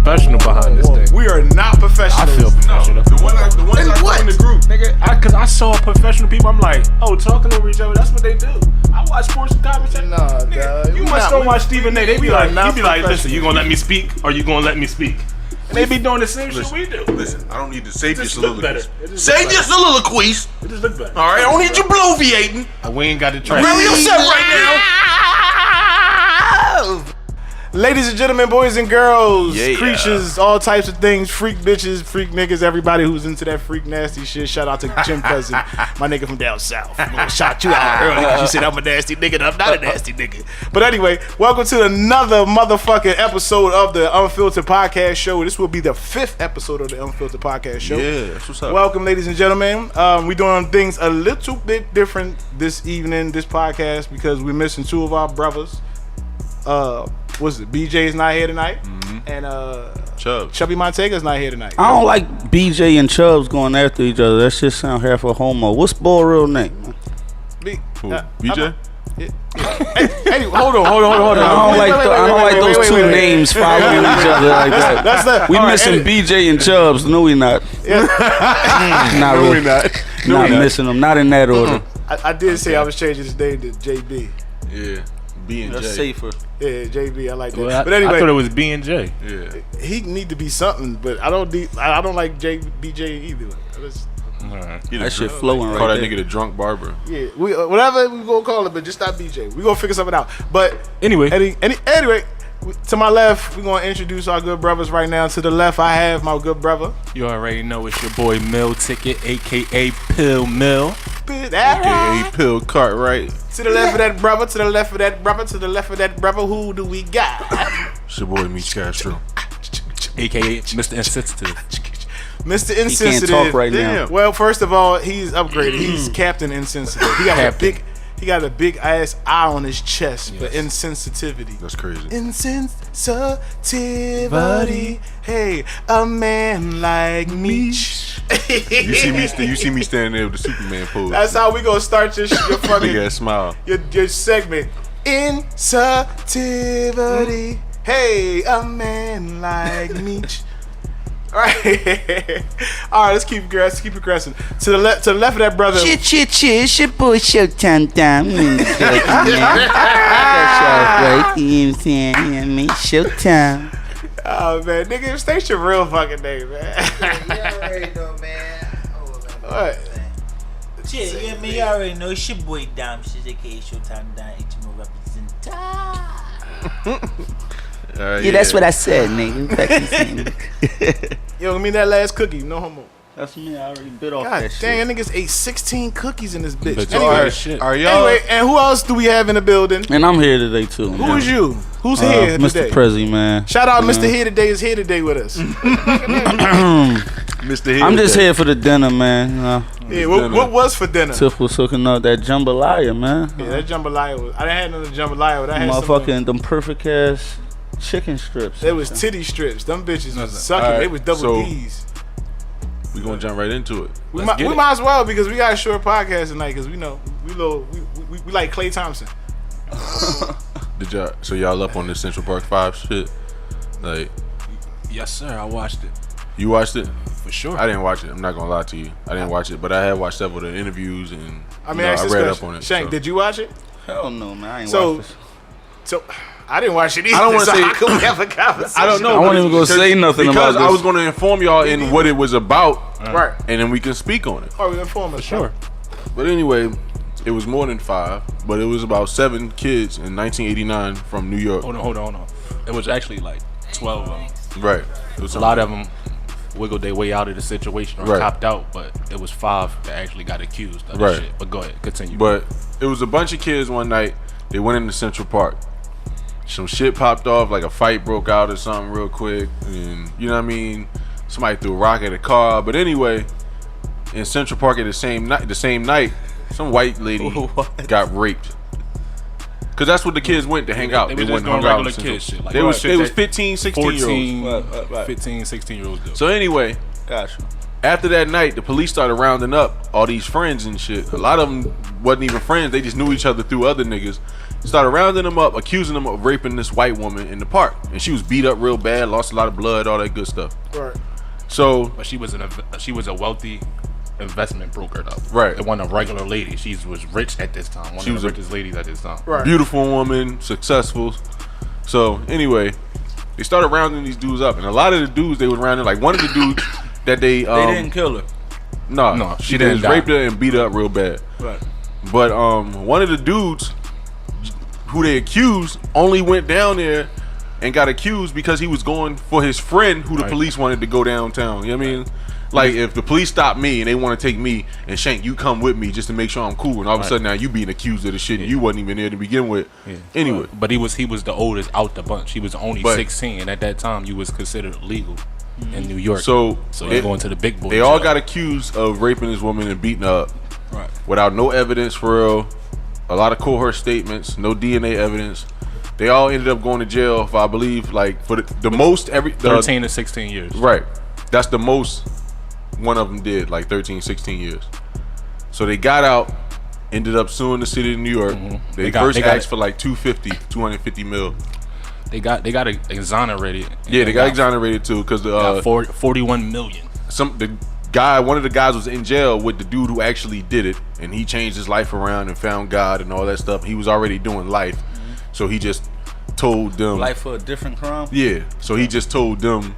professional behind this thing. We are not professional. I feel professional. No, the ones I put in the group. Nigga, cause I saw professional people, I'm like, oh, talking over each other, that's what they do. I watch sports conversation. Nah, dog. You must don't watch Stephen A. They be like, listen, professional. you gonna let me speak or you gonna let me speak? And they be doing the same shit we do. Listen, I don't need to save your It just look better. soliloquies. Save your soliloquies. It just look better. All right, I don't need you bloviating. We ain't got the I'm track. very upset right now. Ladies and gentlemen, boys and girls, Yeah. creatures, all types of things, freak bitches, freak niggas, everybody who's into that freak nasty shit. Shout out to Jim Cousin, my nigga from down south. I'm gonna shout you out early because you said I'm a nasty nigga and I'm not a nasty nigga. But anyway, welcome to another motherfucking episode of the Unfiltered Podcast Show. This will be the 5th episode of the Unfiltered Podcast Show. Yeah, that's what's up. Welcome, ladies and gentlemen. We're doing things a little bit different this evening, this podcast, because we're missing 2 of our brothers. What's it? BJ's not here tonight, and Chubby Montega's not here tonight. I don't like BJ and Chubbs going after each other. That shit sound half a homo. What's boy real name? Man? BJ? Hey, hold on. I don't like those two names following each other like that. We missing BJ and Chubbs. No, we not. Not really. Not missing them. Not in that order. I did say I was changing his name to JB. Yeah, B and J. That's safer. Yeah, JB. I like that. Well, but anyway, I thought it was B and J. Yeah. he need to be something, but I don't like BJ either. That shit flowing right Call that there. nigga the drunk barber. Yeah, whatever we gonna call it, but just not BJ. We gonna figure something out. But Anyway, anyway, to my left, we gonna introduce our good brothers right now. To the left, I have my good brother. you already know it's your boy Mill Ticket, aka Pill Mill. AKA Pill Cartwright. To the left of that brother, to the left of that brother, to the left of that brother, who do we got? It's your boy Meech Castro. AKA Mr. Insensitive. Mr. He Insensitive. can't talk right now. Well, first of all, he's upgraded. He's Captain Insensitive. He got a big ass eye on his chest for insensitivity. That's crazy. Insensitivity. Hey, a man like Meech. You see me standing there with the Superman pose. That's how we gonna start your Big fucking ass smile. your segment. Insensitivity. Hey, a man like Meech. All right, let's keep progressing. To the left of that brother. It's your boy Showtime time. Showtime. Oh man, nigga, state your real fucking name, man. You already know, man. What? Shit, yeah, man, you already know. It's your boy Dom. Shit, aka Showtime Dom. HMO represent. Yeah, that's what I said, nigga. Yo, give me that last cookie. No homo. That's me. I already bit off God that dang, shit. niggas ate 16 cookies in this bitch. But Anyway, shit. Are y'all? anyway, and who else do we have in the building? And I'm here today too. Who is you? Who's here Mr. today? Prezi, man. Shout out, Mr. Here Today is here today with us. Mr. Hill. I'm just here for the dinner, man. Yeah, what was for dinner? Tiff was hooking up that jambalaya, man. Yeah, that jambalaya was. I didn't have none of the jambalaya, but I had some. Motherfucking them perfect ass chicken strips. It was titty strips. Them bitches was sucking. Alright, They was double so- D's. We gonna jump right into it. We might as well because we got a short podcast tonight because we know we like Klay Thompson. So y'all up on this Central Park 5 shit? Like, Yes, sir. I watched it you watched it? for sure. I didn't watch it. I'm not gonna lie to you. I didn't watch it, but I had watched several of the interviews and I mean, I ask this read question. up on it. Shank, so. did you watch it? Hell no, man. I ain't So- watch this. So I didn't watch it either. I don't wanna so say- how can we have a conversation? I don't know. I wasn't even gonna say nothing because about I was this. gonna inform y'all in what it was about, Right. and then we can speak on it. Oh, we inform us. Sure. But anyway, it was more than 5, but it was about 7 kids in 1989 from New York. Hold on. It was actually like 12 of them. Right. It was A lot of them wiggled their way out of the situation or Right. copped out, but it was 5 that actually got accused of Right. the shit. But go ahead, continue. But it was a bunch of kids one night. They went into Central Park. Some shit popped off, like a fight broke out or something real quick, and you know what I mean. Somebody threw a rock at a car. But anyway, in Central Park at the same night, some white lady got raped. Cause that's what the kids went to hang out. They They was went just to doing hang out. regular kid shit. They was shit that 15, 16 year olds. 15, 16 year olds do. So anyway, Gotcha. after that night, the police started rounding up all these friends and shit. A lot of them wasn't even friends. They just knew each other through other niggas. Started rounding them up, accusing them of raping this white woman in the park. And she was beat up real bad, lost a lot of blood, all that good stuff. Right. So, But she was a wealthy investment broker though. Right. It wasn't a regular lady. She was rich at this time. One She of was the a- richest ladies at this time. Right. beautiful woman, successful. So, anyway, they started rounding these dudes up. And a lot of the dudes they was rounding, like one of the dudes that they didn't kill her. No, she didn't just die. raped her and beat her up real bad. Right. But one of the dudes who they accused only went down there and got accused because he was going for his friend who the Right. police wanted to go downtown. You know what I mean? Like if the police stop me and they want to take me and Shank, you come with me just to make sure I'm cool. And all of a sudden now you being accused of the shit and you wasn't even there to begin with. Yeah. Anyway, But he was the oldest out the bunch. He was only But- 16, and at that time you was considered legal in New York. so you're going to the big boy. they all jail. got accused of raping this woman and beating her up. Right. Without no evidence for real, a lot of coerced statements, no DNA evidence. They all ended up going to jail for I believe like for the most 13 to 16 years. Right. That's the most one of them did, like 13, 16 years. So they got out, ended up suing the city of New York. They first asked for like 250 mil. They got exonerated. Yeah, they got exonerated too because got 41 million. one of the guys was in jail with the dude who actually did it, and he changed his life around and found God and all that stuff. He was already doing life, so he just told them Life for a different crime. Yeah, so he just told them,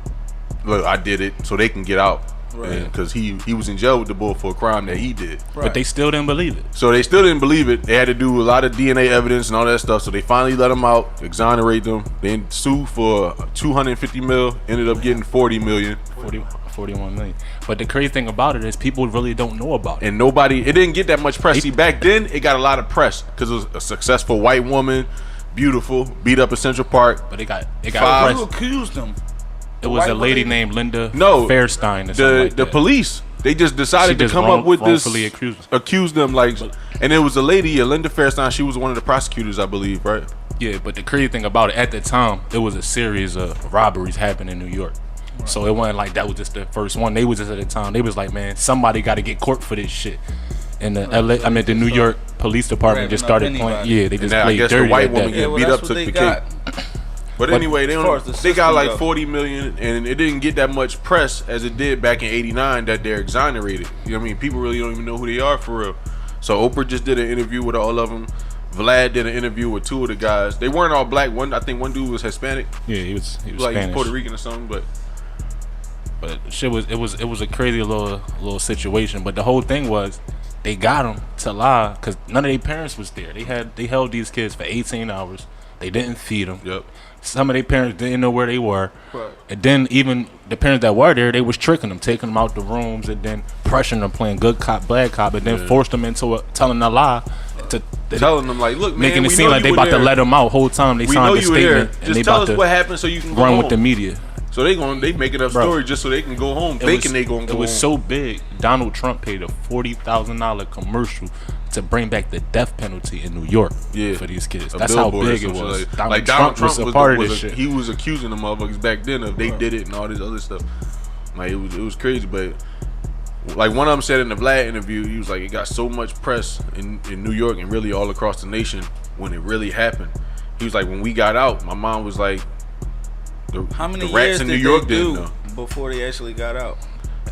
look, I did it, so they can get out. Right. Because he was in jail with the bull for a crime that he did. But they still didn't believe it. So they still didn't believe it. They had to do a lot of DNA evidence and all that stuff. So they finally let him out, exonerate them. They sued for 250 mil, ended up getting 40 million. 41 million. But the crazy thing about it is people really don't know about it. And it didn't get that much press. See, back then, it got a lot of press because it was a successful white woman, beautiful, beat up in Central Park. But it got Five. Who press. accused them? It was a lady named Linda Fairstein or something like the that. police. They just decided She to just come up with this, wrongfully accused them like, and it was a lady, Linda Fairstein. She was one of the prosecutors, I believe, right? Yeah, but the crazy thing about it, at the time, it was a series of robberies happening in New York. Right. So it wasn't like that was just the first one. They was just at the time. They was like, man, somebody got to get court for this shit. And the New York Police Department just started playing. Yeah, they just and played I guess dirty. the white at woman that. getting beat up took the cake. But anyway, they got like 40 million, and it didn't get that much press as it did back in '89 that they're exonerated. You know what I mean? People really don't even know who they are for real. So Oprah just did an interview with all of them. Vlad did an interview with two of the guys. They weren't all black. I think one dude was Hispanic. Yeah, he was like Spanish. Puerto Rican or something. But shit it was a crazy little situation. But the whole thing was they got him to lie because none of their parents was there. They held these kids for 18 hours. They didn't feed them. Yep. Some of their parents didn't know where they were. Right. And then even the parents that were there, they was tricking them, taking them out the rooms and then pressuring them, playing good cop, bad cop, and then forced them into telling a lie. Telling them like, look, man, making it we seem know like you they were about to there. let them out whole time. They We know signed a you were there. statement and Just they tell about us to what happened so you can go run home. with the media. So they making up stories just so they can go home, thinking they gonna go home. It was so big. Donald Trump paid a $40,000 commercial to bring back the death penalty in New York for these kids. A That's how billboard or big it some was. shit. Donald Trump was a part of this shit. He was accusing the motherfuckers back then of they did it and all this other stuff. Like it was crazy, but like one of them said in the Vlad interview, he was like, it got so much press in New York and really all across the nation when it really happened. He was like, when we got out, my mom was like, How many the rats years in did New York they didn't do know. before they actually got out?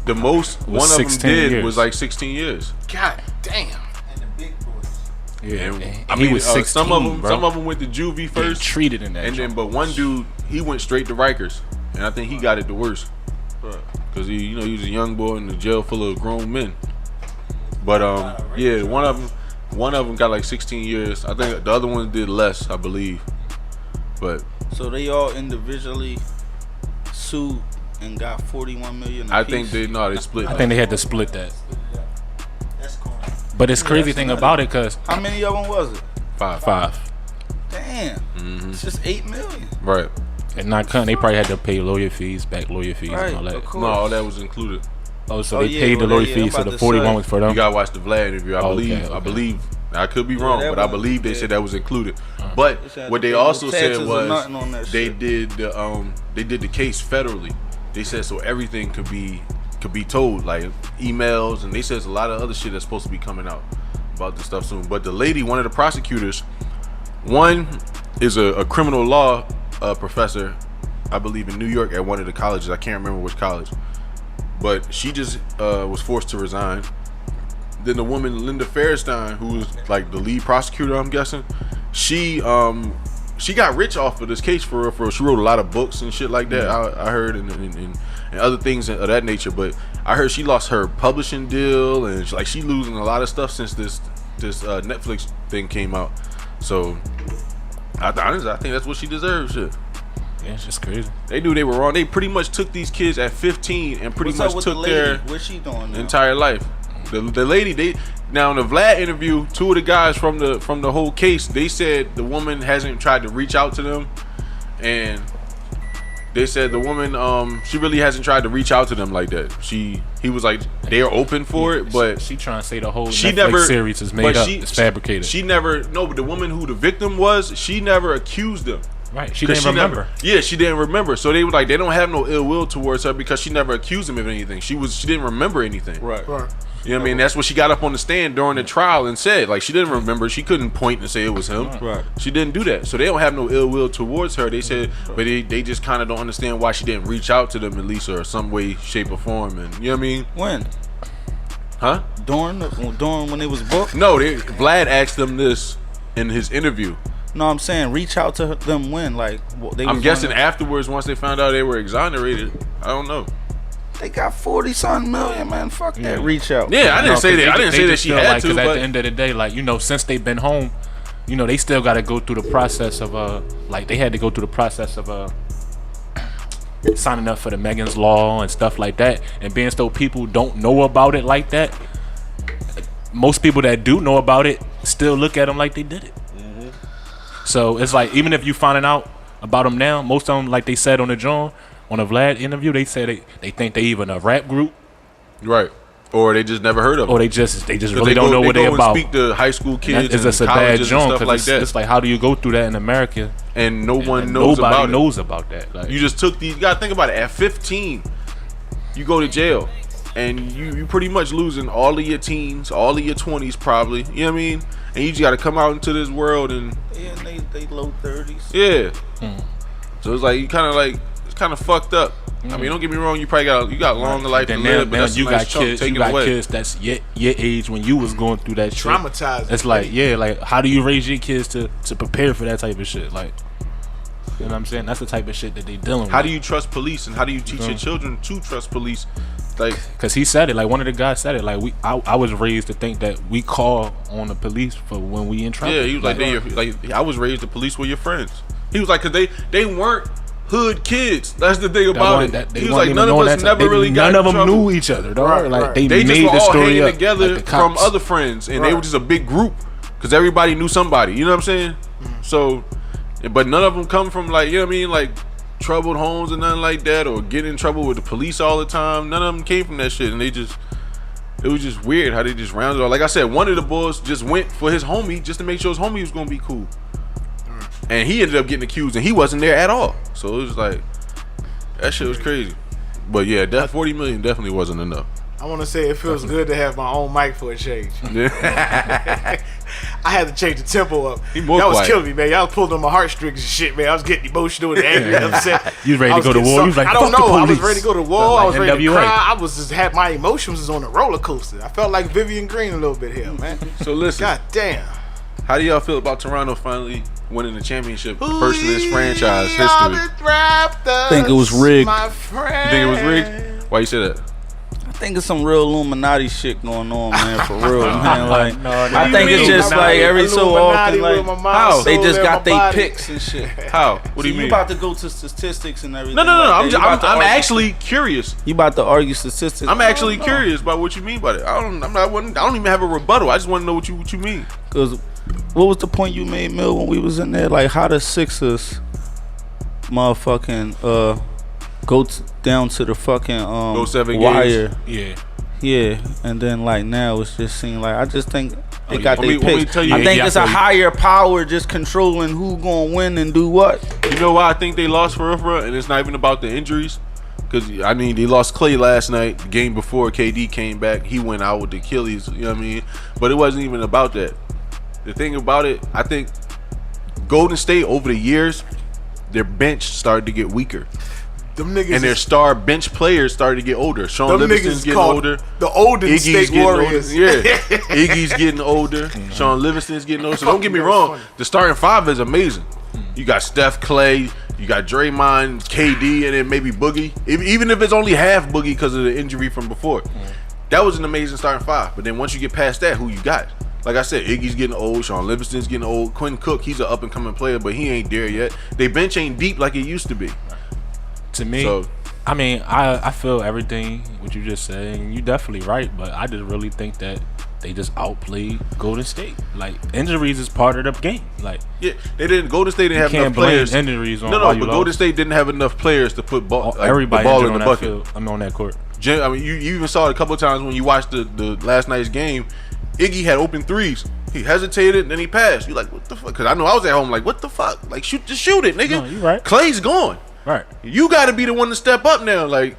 The most one of them 16 did years. was like 16 years. God damn. And the big boys. Yeah, And, and I he mean, was 16, some of them, bro. some of them went to juvie Getting first, treated in that. and then joint. but one dude he went straight to Rikers, and I think he got it the worst because he was a young boy in the jail full of grown men. But yeah, one of them got like 16 years. I think the other one did less, I believe. But So they all individually sued and got 41 million. I think they split. I think they had to split that. That's corny. But it's crazy thing about it, cause How many of them was it? five. Damn. It's just 8 million. Right. and not cutting, they probably had to pay lawyer fees, back lawyer fees, Right, and all that. of course. No, all that was included. Oh, so Oh, they yeah, paid the well, lawyer yeah, fees, I'm so the about to 41 say. was for them. You gotta watch the Vlad interview. I Okay. believe. I could be wrong, that but I one- believe they yeah. said that was included. But They said what they they paid no also said taxes or was nothing on that they shit. did the case federally. They said so everything could be could be told, like emails, and they said there's a lot of other shit that's supposed to be coming out about this stuff soon. But the lady, one of the prosecutors, one is a criminal law professor, I believe in New York at one of the colleges. I can't remember which college, but she just was forced to resign. Then the woman Linda Fairstein, who was like the lead prosecutor, I'm guessing, she got rich off of this case for real. She wrote a lot of books and shit like that. I heard and other things of that nature. But I heard she lost her publishing deal, and she losing a lot of stuff since this Netflix thing came out. So I think that's what she deserves. Shit. Yeah, it's just crazy. They knew they were wrong. They pretty much took these kids at 15 and pretty much took their what's she doing now? Entire life. The lady, now in the Vlad interview, two of the guys from the whole case, they said the woman hasn't tried to reach out to them, and they said the woman she really hasn't tried to reach out to them like that. He was like, they're open for it, but she trying to say the whole Netflix series is made up, it's fabricated. But the woman who the victim was, she never accused them. Right, she didn't remember. She didn't remember. So they were like, they don't have no ill will towards her because she never accused them of anything. She didn't remember anything. Right. You know what I mean? That's what she got up on the stand during the trial and said. Like, she didn't remember. She couldn't point and say it was him. Right. She didn't do that. So they don't have no ill will towards her. They said, but they just kind of don't understand why she didn't reach out to them at least, or some way, shape, or form. And you know what I mean? When? Huh? During when it was booked? No, Vlad asked them this in his interview. No, I'm saying reach out to them when? Like, I'm guessing afterwards, once they found out they were exonerated. I don't know. They got 40-something million, man. Fuck that. Reach out. Yeah, I didn't say that. I didn't say that she had to. Because at the end of the day, like, since they've been home, they still got to go through the process of they had to go through the process of signing up for the Megan's Law and stuff like that. And being so people don't know about it like that, most people that do know about it still look at them like they did it. Mm-hmm. So it's like, even if you finding out about them now, most of them, like they said on the Vlad interview, they said they think they even a rap group, right? Or they just never heard of them. Or they just really don't know what they about. Speak to high school kids. It's just a bad joint because it's like, how do you go through that in America and nobody knows about that? Like, you just took these. You gotta think about it. At 15, you go to jail, and you pretty much losing all of your teens, all of your 20s, probably. You know what I mean? And you just gotta come out into this world and they low 30s. Yeah. So it's like you kind of it's kind of fucked up. I mean, don't get me wrong. You probably got longer life to live, but that's you a nice got kids. You got kids that's your age when you was going through that shit. Traumatized. It's like, like, how do you raise your kids to prepare for that type of shit? Like, you know what I'm saying? That's the type of shit that they dealing with. How do you trust police, and how do you teach your children to trust police? Like, cause he said it. Like, one of the guys said it. Like, I was raised to think that we call on the police for when we in trouble. Yeah, he was like I was raised the police were your friends. He was like, cause they weren't hood kids. That's the thing about it. He was like, none of us never really got in trouble. None of them knew each other, dog. Right, like, right. they just made were the all story hanging up, together like from other friends, and they were just a big group because everybody knew somebody. You know what I'm saying? So, but none of them come from, like, you know what I mean, like troubled homes and nothing like that, or get in trouble with the police all the time. None of them came from that shit, and it was just weird how they just rounded off. Like I said, one of the boys just went for his homie just to make sure his homie was gonna be cool, and he ended up getting accused, and he wasn't there at all. So it was like, that shit was crazy. But yeah, that 40 million definitely wasn't enough. I want to say it feels good to have my own mic for a change. I had to change the tempo up. That was killing me, man. Y'all pulled on my heartstrings and shit, man. I was getting emotional and angry and upset. You was ready to go to war? You was like, I don't know. I was ready to go to war. I was ready to NWA. cry. I was just had my emotions was on a roller coaster. I felt like Vivian Green a little bit here, man. So listen, God damn. How do y'all feel about Toronto finally winning the championship first in this franchise history? I think it was rigged. You think it was rigged? Why you say that? I think it's some real Illuminati shit going on, man. For real, man. Like, I think mean? it's just like every so often, like, how they just got their picks and shit. How? What do you mean? You about to go to statistics and everything? No. Like I'm actually curious. You about to argue statistics? I'm actually curious about what you mean by that. I don't even have a rebuttal. I just want to know what you mean. Because what was the point you made, Mill, when we was in there? Like, how the Sixers, motherfucking, go down to the fucking go 7 wire. Games. Yeah, and then like now it's just seeing like I just think they got their picks. I think it's a higher power just controlling who gonna win and do what. You know why I think they lost for real, and it's not even about the injuries, Because, I mean, they lost Clay last night. The game before KD came back, he went out with the Achilles. You know what I mean? But it wasn't even about that. The thing about it, I think Golden State over the years, their bench started to get weaker. Them niggas And their star bench players started to get older. Sean them Livingston's niggas getting called older. the Olden Iggy's State getting Warriors. older. Yeah, Iggy's getting older. Sean Livingston's getting older. So don't get me That's wrong, funny. the starting five is amazing. You got Steph, Clay, you got Draymond, KD, and then maybe Boogie. Even if it's only half Boogie because of the injury from before, that was an amazing starting five. But then once you get past that, who you got? Like I said, Iggy's getting old. Sean Livingston's getting old. Quinn Cook, he's an up and coming player, but he ain't there yet. They bench ain't deep like it used to be. To me, So, I mean, I feel everything what you just said, and you definitely right. But I just really think that they just outplayed Golden State. Like, injuries is part of the game. Like, yeah, they didn't. Golden State didn't have can't enough blame players. injuries on No, why but you Golden lost. State didn't have enough players to put ball, like, Everybody the ball injured in on the that bucket. field. I'm on that court. I mean, you even saw it a couple of times when you watched the last night's game. Iggy had open threes. He hesitated, then he passed. You like, what the fuck? Because I know I was at home like, what the fuck? Like, just shoot it, nigga. No, you right. Clay's gone. Right. You got to be the one to step up now, like,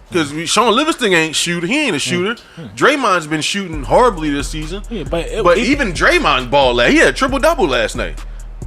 because Sean Livingston ain't shooter. He ain't a shooter. Draymond's been shooting horribly this season. Yeah, but even Draymond balled. He had a triple double last night.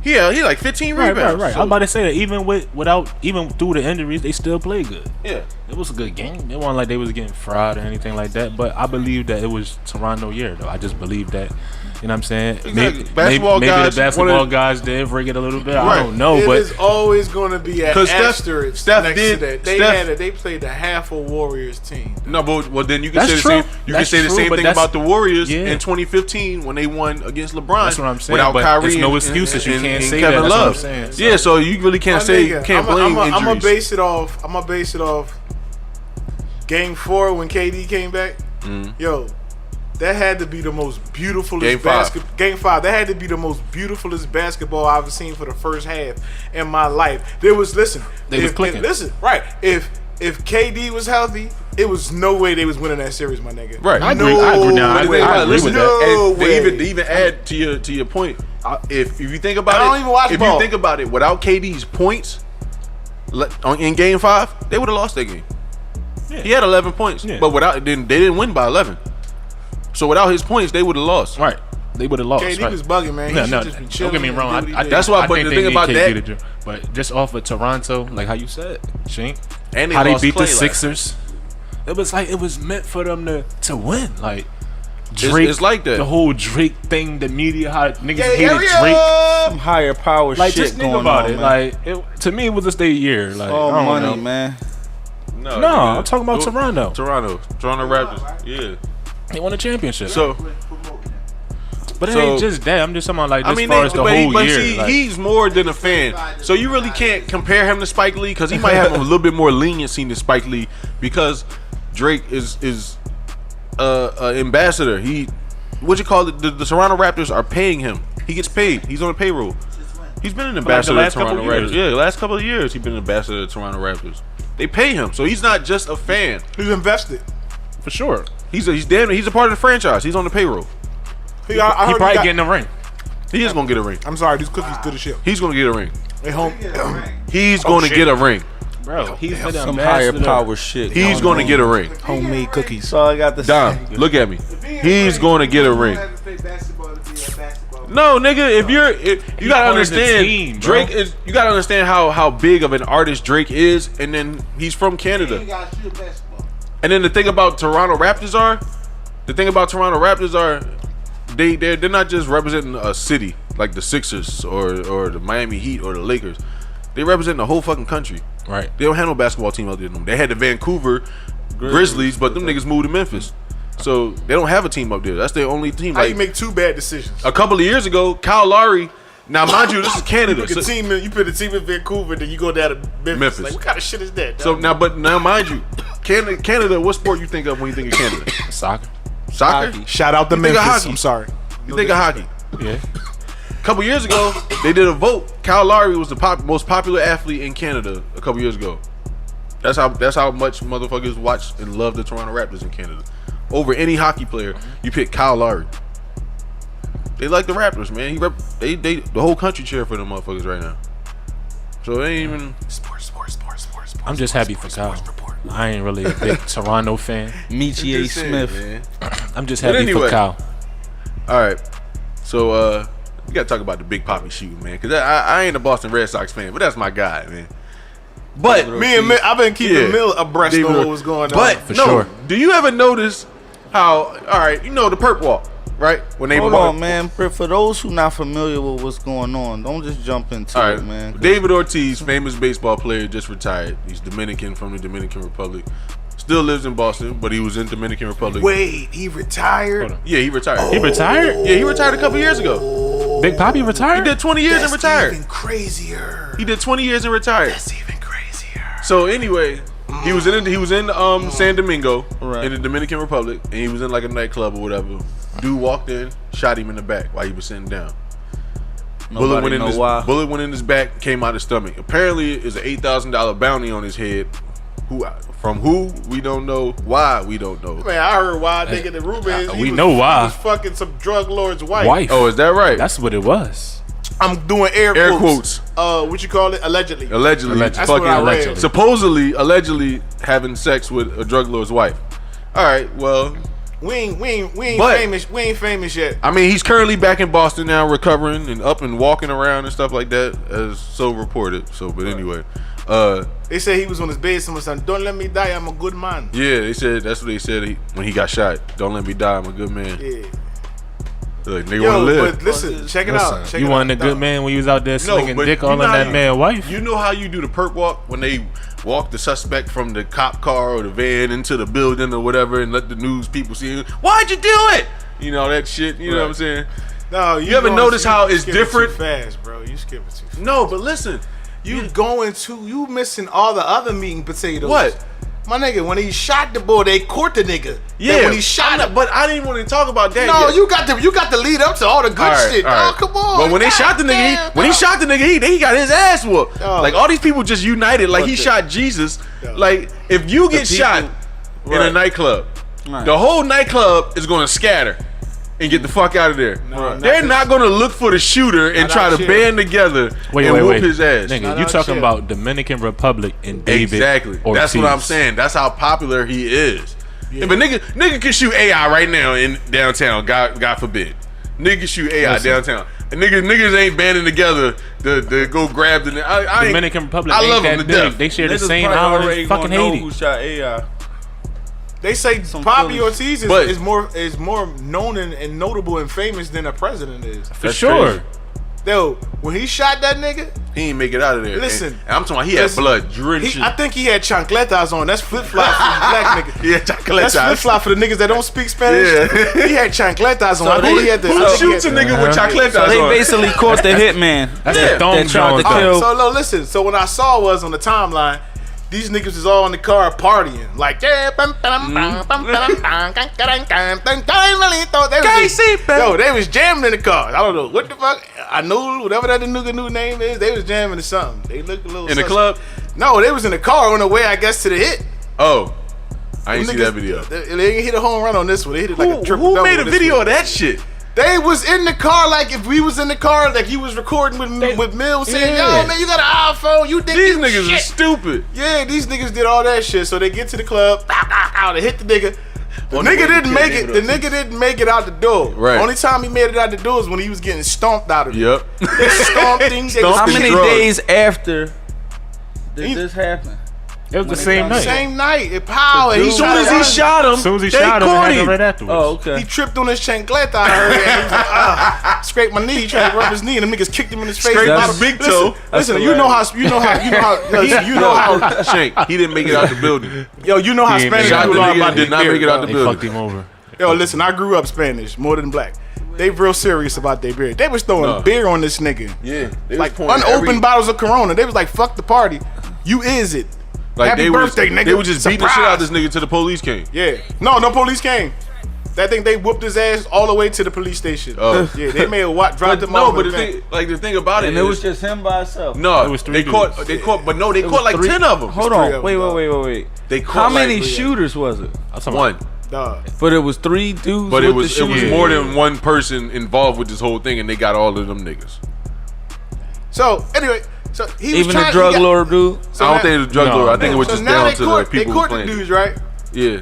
He like 15 rebounds. Right. So, I was about to say that even through the injuries, they still played good. yeah. It was a good game. It wasn't like they was getting fried or anything like that. But I believe that it was Toronto year, though. I just believe that. You know what I'm saying? Exactly. Maybe Guys, the basketball guys did rig it a little bit. Right. I don't know, It but is always going to be an 'Cause asterisk Steph next did- to that. They played a half a Warriors team. No, but well, then you can That's say the true. same. You can That's say the true, same but thing that's- about the Warriors yeah. in 2015 when they won against LeBron. That's what I'm saying, Without but Kyrie, it's no and- excuses. You and- can't and say Kevin that. That's what I'm Love. saying. So- Yeah, so you really can't can't blame I'm gonna injuries. base it off. I'm gonna base it off. Game 4 when KD came back. Yo, that had to be the most beautifulest Game 5. Game 5. That had to be the most beautifulest basketball I've seen for the first half in my life. There was They was clicking. If KD was healthy, it was no way they was winning that series, my nigga. Right. I agree. I agree. Now, I way. agree with that. No And way. they even add to your point. If you think about I don't even watch if ball. you think about it, without KD's points in Game 5, they would have lost that game. He had 11 points, Yeah. but they didn't win by 11. So without his points, they would have lost. Right. They would have lost. KD right. was bugging, man. He No, should no. just be Don't chilling get me and wrong. do what he I, did. That's why. I But think the they thing need about KD that, to do- but just off of Toronto, like how you said, Shane, and they how they lost beat Clay the last Sixers, it was like it was meant for them to win. Like Drake, it's like that. The whole Drake thing, the media, how niggas Yeah, hated yeah, Drake. yeah. Some higher power Like shit just think going about on, it. man. Like to me, it was just their year. Like all I don't money, know. man. No, nigga. I'm talking about Toronto. Toronto Raptors. Yeah. They won a championship. So but it so- ain't just that. I'm just talking about like I as mean, far as the whole year. Like, he's more than a fan. So you really can't compare him to Spike Lee because he might have a little bit more leniency than Spike Lee because Drake is ambassador. What you call it? The Toronto Raptors are paying him. He gets paid. He's on the payroll. He's been an ambassador last to Toronto couple years. Raptors. Yeah, the last couple of years he's been an ambassador to Toronto Raptors. They pay him, so he's not just a fan. He's invested. for sure. He's a part of the franchise. He's on the payroll. I He heard probably got- getting a ring. He is gonna get a ring. I'm sorry, these cookies good as shit. He's gonna get a ring. They home. He's gonna shit. get a ring. Bro, he's been Some higher ambassador. power shit. He's going gonna on. get a ring. Homemade cookies. So I got the Dom, look at me. He's gonna get a ring. No, nigga, if you gotta part of the understand, team, bro. Drake is. You gotta understand how big of an artist Drake is, and then he's from Canada. And then the thing about Toronto Raptors are, they're not just representing a city like the Sixers or the Miami Heat or the Lakers. They represent the whole fucking country. Right. They don't have no basketball team out there. They had the Vancouver Grizzlies, but them niggas moved to Memphis. So they don't have a team up there. That's their only team. How Like you make two bad decisions? a couple of years ago, Kyle Lowry. Now, mind you, this is Canada. You put a team in Vancouver, then you go down to Memphis. Memphis. Like, what kind of shit is that? So now, mind you, Canada. What sport you think of when you think of Canada? Soccer. Soccer. Shout out to You think of Memphis. hockey. I'm sorry. You think of hockey. Yeah. A couple years ago, they did a vote. Kyle Lowry was the most popular athlete in Canada a couple years ago. That's how much motherfuckers watch and love the Toronto Raptors in Canada. Over any hockey player, you pick Kyle Lowry. They like the Raptors, man. The whole country cheer for them motherfuckers right now. So it ain't even Sports. I'm just happy for Kyle. I ain't really a big Toronto fan. Michie Smith. Man. I'm just But happy anyway. for Kyle. All right, so we gotta talk about the Big Poppy shooting, man, because I ain't a Boston Red Sox fan, but that's my guy, man. But I've been keeping Mill abreast on what was going on. But For no, sure. do you ever notice how? All right, you know the perp walk, right? When they Hold walk- on, man. For those who not familiar with what's going on, don't just jump into All it, right, man. David Ortiz, famous baseball player, just retired. He's Dominican from the Dominican Republic. Still lives in Boston, but he was in Dominican Republic. Wait, he retired? Yeah, he retired. He retired? Yeah, he retired a couple years ago. Big Poppy He retired? did 20 years and retired. Even crazier. He did 20 years and retired. That's even crazier. So anyway, he was in San Domingo Right. in the Dominican Republic, and he was in like a nightclub or whatever. Dude walked in, shot him in the back while he was sitting down. Bullet went in his back, came out his stomach. Apparently, it's an $8,000 bounty on his head. From who we don't know. Why we don't know. Man, I heard why nigga the Rubens. we know why. He was fucking some drug lord's wife. Wife. Oh, is that right? That's what it was. I'm doing air quotes. What you call it? Allegedly. Allegedly. That's fucking what I read. allegedly. Supposedly, allegedly having sex with a drug lord's wife. All right, well, We ain't But- famous. We ain't famous yet. I mean, he's currently back in Boston now, recovering and up and walking around and stuff like that, as so reported. So, but anyway, They said he was on his bed. Someone said, "Don't let me die. I'm a good man." yeah, they said that's what they said when he got shot. Don't let me die. I'm a good man. Yeah. Like, they want to Yo, live. but listen, check it out. Check You it wasn't a out. good man when you was out there slinging but dick you all know in how that you- man's wife? You know how you do the perp walk when they walk the suspect from the cop car or the van into the building or whatever and let the news people see him. Why'd you do it? You know that shit. You know what I'm saying? No, You ever notice how it's skipping different? Too fast, bro. You skipping too fast. No, but listen. You missing all the other meat and potatoes. What? My nigga, when he shot the boy, they court the nigga. Yeah, Then when he shot him. but I didn't want to talk about that. No, yet. you got to lead up to all the good All right, shit. all right. Oh, come on. But when they God shot the nigga, damn, when he dog. shot the nigga, he got his ass whooped. Oh. Like all these people just united. Like What he the- shot Jesus. Yo. Like if you get people- shot in a Right. nightclub, Right. the whole nightclub is gonna scatter and get the fuck out of there. No, They're not not gonna look for the shooter and Not try out to here. band together Wait, and wait, whoop wait. his ass. Nigga, Not you out talking here. about Dominican Republic and David Exactly. Ortiz. That's what I'm saying. That's how popular he is. If a nigga can shoot AI right now in downtown, God forbid. Nigga can shoot AI downtown. And niggas ain't banding together to go grab the. I ain't- Dominican Republic I ain't love that him to big. death. They share the Niggas same probably island already as fucking gonna know Haiti. who shot AI. They say Some Poppy Phillies. Ortiz But- is more known and notable and famous than a president is. For That's sure. crazy. Yo, when he shot that nigga, He ain't make it out of there. Listen. And I'm talking about he had Listen, blood drenching. I think he had chancletas on. That's flip flop for the black nigga. Yeah, That's chancletas. flip flop for the niggas that don't speak Spanish. Yeah. He had chancletas on. I they- think he had the. Who I think he shoots a had the- nigga with chancletas So they on? basically caught the hitman. That's Yeah. the thong That tried to Jones. kill- So no, listen. So when I saw was on the timeline, these niggas is all in the car partying, like yeah, they was jamming in the car. I don't know what the fuck. I knew whatever that nigga new name is. They was jamming to something. They looked a little In the sus- club? No, they was in the car on the way, I guess, to the hit. Oh, I didn't see Niggas- that video. They didn't hit a home run on this one. They hit it like a triple Who double made a with this video one. of that shit? They was in the car like if we was in the car, like he was recording with Mills saying, Yeah. "Yo, man, you got an iPhone? You think These you niggas shit." are stupid. Yeah, these niggas did all that shit. So they get to the club, pow, pow, pow, they hit the nigga. The On the way nigga to didn't kill make David it. The Ortiz. nigga didn't make it out the door. Right. Only time he made it out the door is when he was getting stomped out of it. Yep. They stomped him. They was How Stomped many drugs. days after did He- this happen? It was the same night. same night. It pow. And he As soon as he shot him, As soon as he they shot him, it caught happened him. right afterwards. Oh, okay. He tripped on his chancleta. I heard, and he was like, scraped my knee. He tried to rub his knee, and the niggas kicked him in his face. Scraped Listen, his big toe. Listen, you know how Shank, he didn't make it out the building. yo, you know how He ain't Spanish make it out people the are nigga about did their not beard, make it out bro. the They building. fucked him over. Yo, listen, I grew up Spanish more than black. They real serious about their beer. They was throwing No. beer on this nigga. Yeah, they was Like pouring unopened every- bottles of Corona. They was like, fuck the party. You is it. Like Happy they birthday, was, nigga. They were just beating the shit out of Surprise. this nigga till the police came. Yeah. No police came. That thing, they whooped his ass all the way to the police station. Oh. Yeah, they may have dropped But him no, off. but with the a van. thing, the thing about And it it is, was just him by himself. no, It was three they caught, dudes. they caught, but no, they It caught was like three- 10 of them. Hold three on. of Wait, them, wait. They How caught many like shooters was it? one, Dog. But it was 3 dudes. but with it was the shooters? more than one person involved with this whole thing, and they got all of them niggas. So, anyway, So he was Even the trying, drug lord dude. So I don't now- think it was drug lord. I think it was so just now down they to the court, people they who court the playing. dudes, right? Yeah.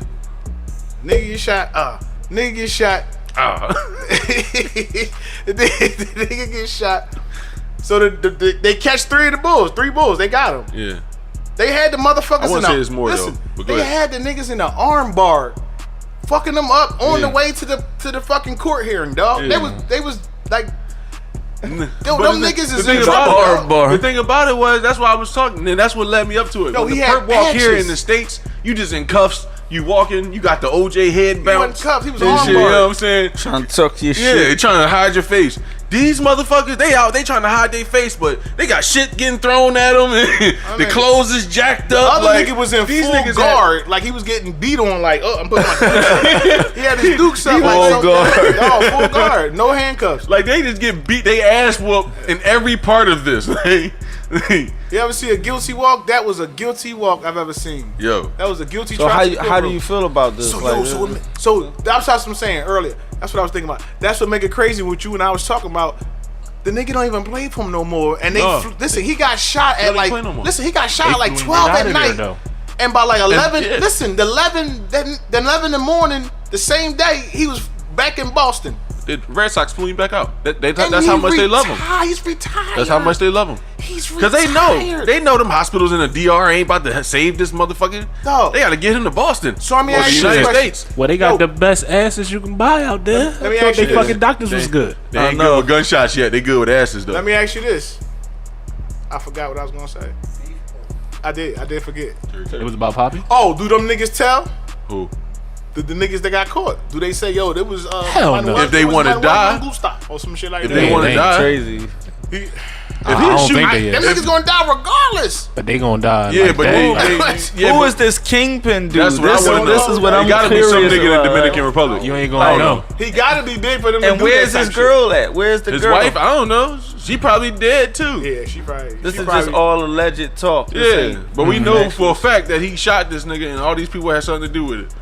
Nigga get shot. Nigga get shot. the nigga get shot. So they catch three bulls. They got them. Yeah. They had the motherfuckers I in wanna the say it's more, listen, though, but go they ahead. had the niggas in the arm bar, fucking them up on Yeah. the way to the fucking court hearing, dog. Yeah. They was like. Them But niggas is thing in about trouble. it- bar. The thing about it was that's why I was talking, and that's what led me up to it. No, When he the had perp walk here patches. in the States, you just in cuffs, you walking, you got the OJ head He bounce. wasn't cuffed, he was and arm shit, you know barred. what I'm saying? Trying to tuck your Yeah, they shit. trying to hide your face. These motherfuckers, they out, they trying to hide their face, but they got shit getting thrown at them, and the mean, clothes is jacked The up. other like, nigga was in these full niggas guard, like he was getting beat on. Like, I'm putting my dukes up. He had his dukes up. Full guard. No, full guard, no handcuffs. Like they just get beat, they ass whooped in every part of this. You ever see a guilty walk? That was a guilty walk I've ever seen. Yo, That was a guilty. So traffic how do court, you feel about this? So, Like, so that's what I'm saying earlier. That's what I was thinking about. That's what make it crazy with you and I was talking about. The nigga don't even play for him no more. And they listen, he got shot at don't like play no more. listen, he got shot They at like flew him 12 out at of there, night. though. And by like 11, yeah. listen, the 11 in the morning, the same day, he was back in Boston. the Red Sox flew him back out. And That's how much they love him. He's retired. That's how much they love him. He's Cause retired. they know them hospitals in the DR ain't about to save this motherfucker. Dog. They gotta get him to Boston. So I mean, or ask the you United this question. States. Well, they got Yo. the best asses you can buy out there. Let me I thought ask you they this. fucking doctors was good. They ain't good with gunshots yet. They good with asses though. Let me ask you this. I forgot what I was gonna say. I did forget. It was about Poppy. Oh, do them niggas tell? Who? The niggas that got caught, do they say, yo, there was Hell no. If they wanna die. or some shit like If that? they wanna ain't die. crazy. I don't shoot- think they Them is. niggas gonna die regardless. But they gonna die. Yeah, like but that. Who is this kingpin dude? That's what This I want to this know. is what It I'm gotta be some curious nigga in the about. Dominican Republic. You ain't gonna know. He gotta be big for them. And to do where's that his type girl at? Where's the His girl? wife, I don't know. She probably dead too. shit. Yeah, she probably. This she is probably, just all alleged talk. This Yeah, ain't- but we know actual for a fact that he shot this nigga, and all these people had something to do with it.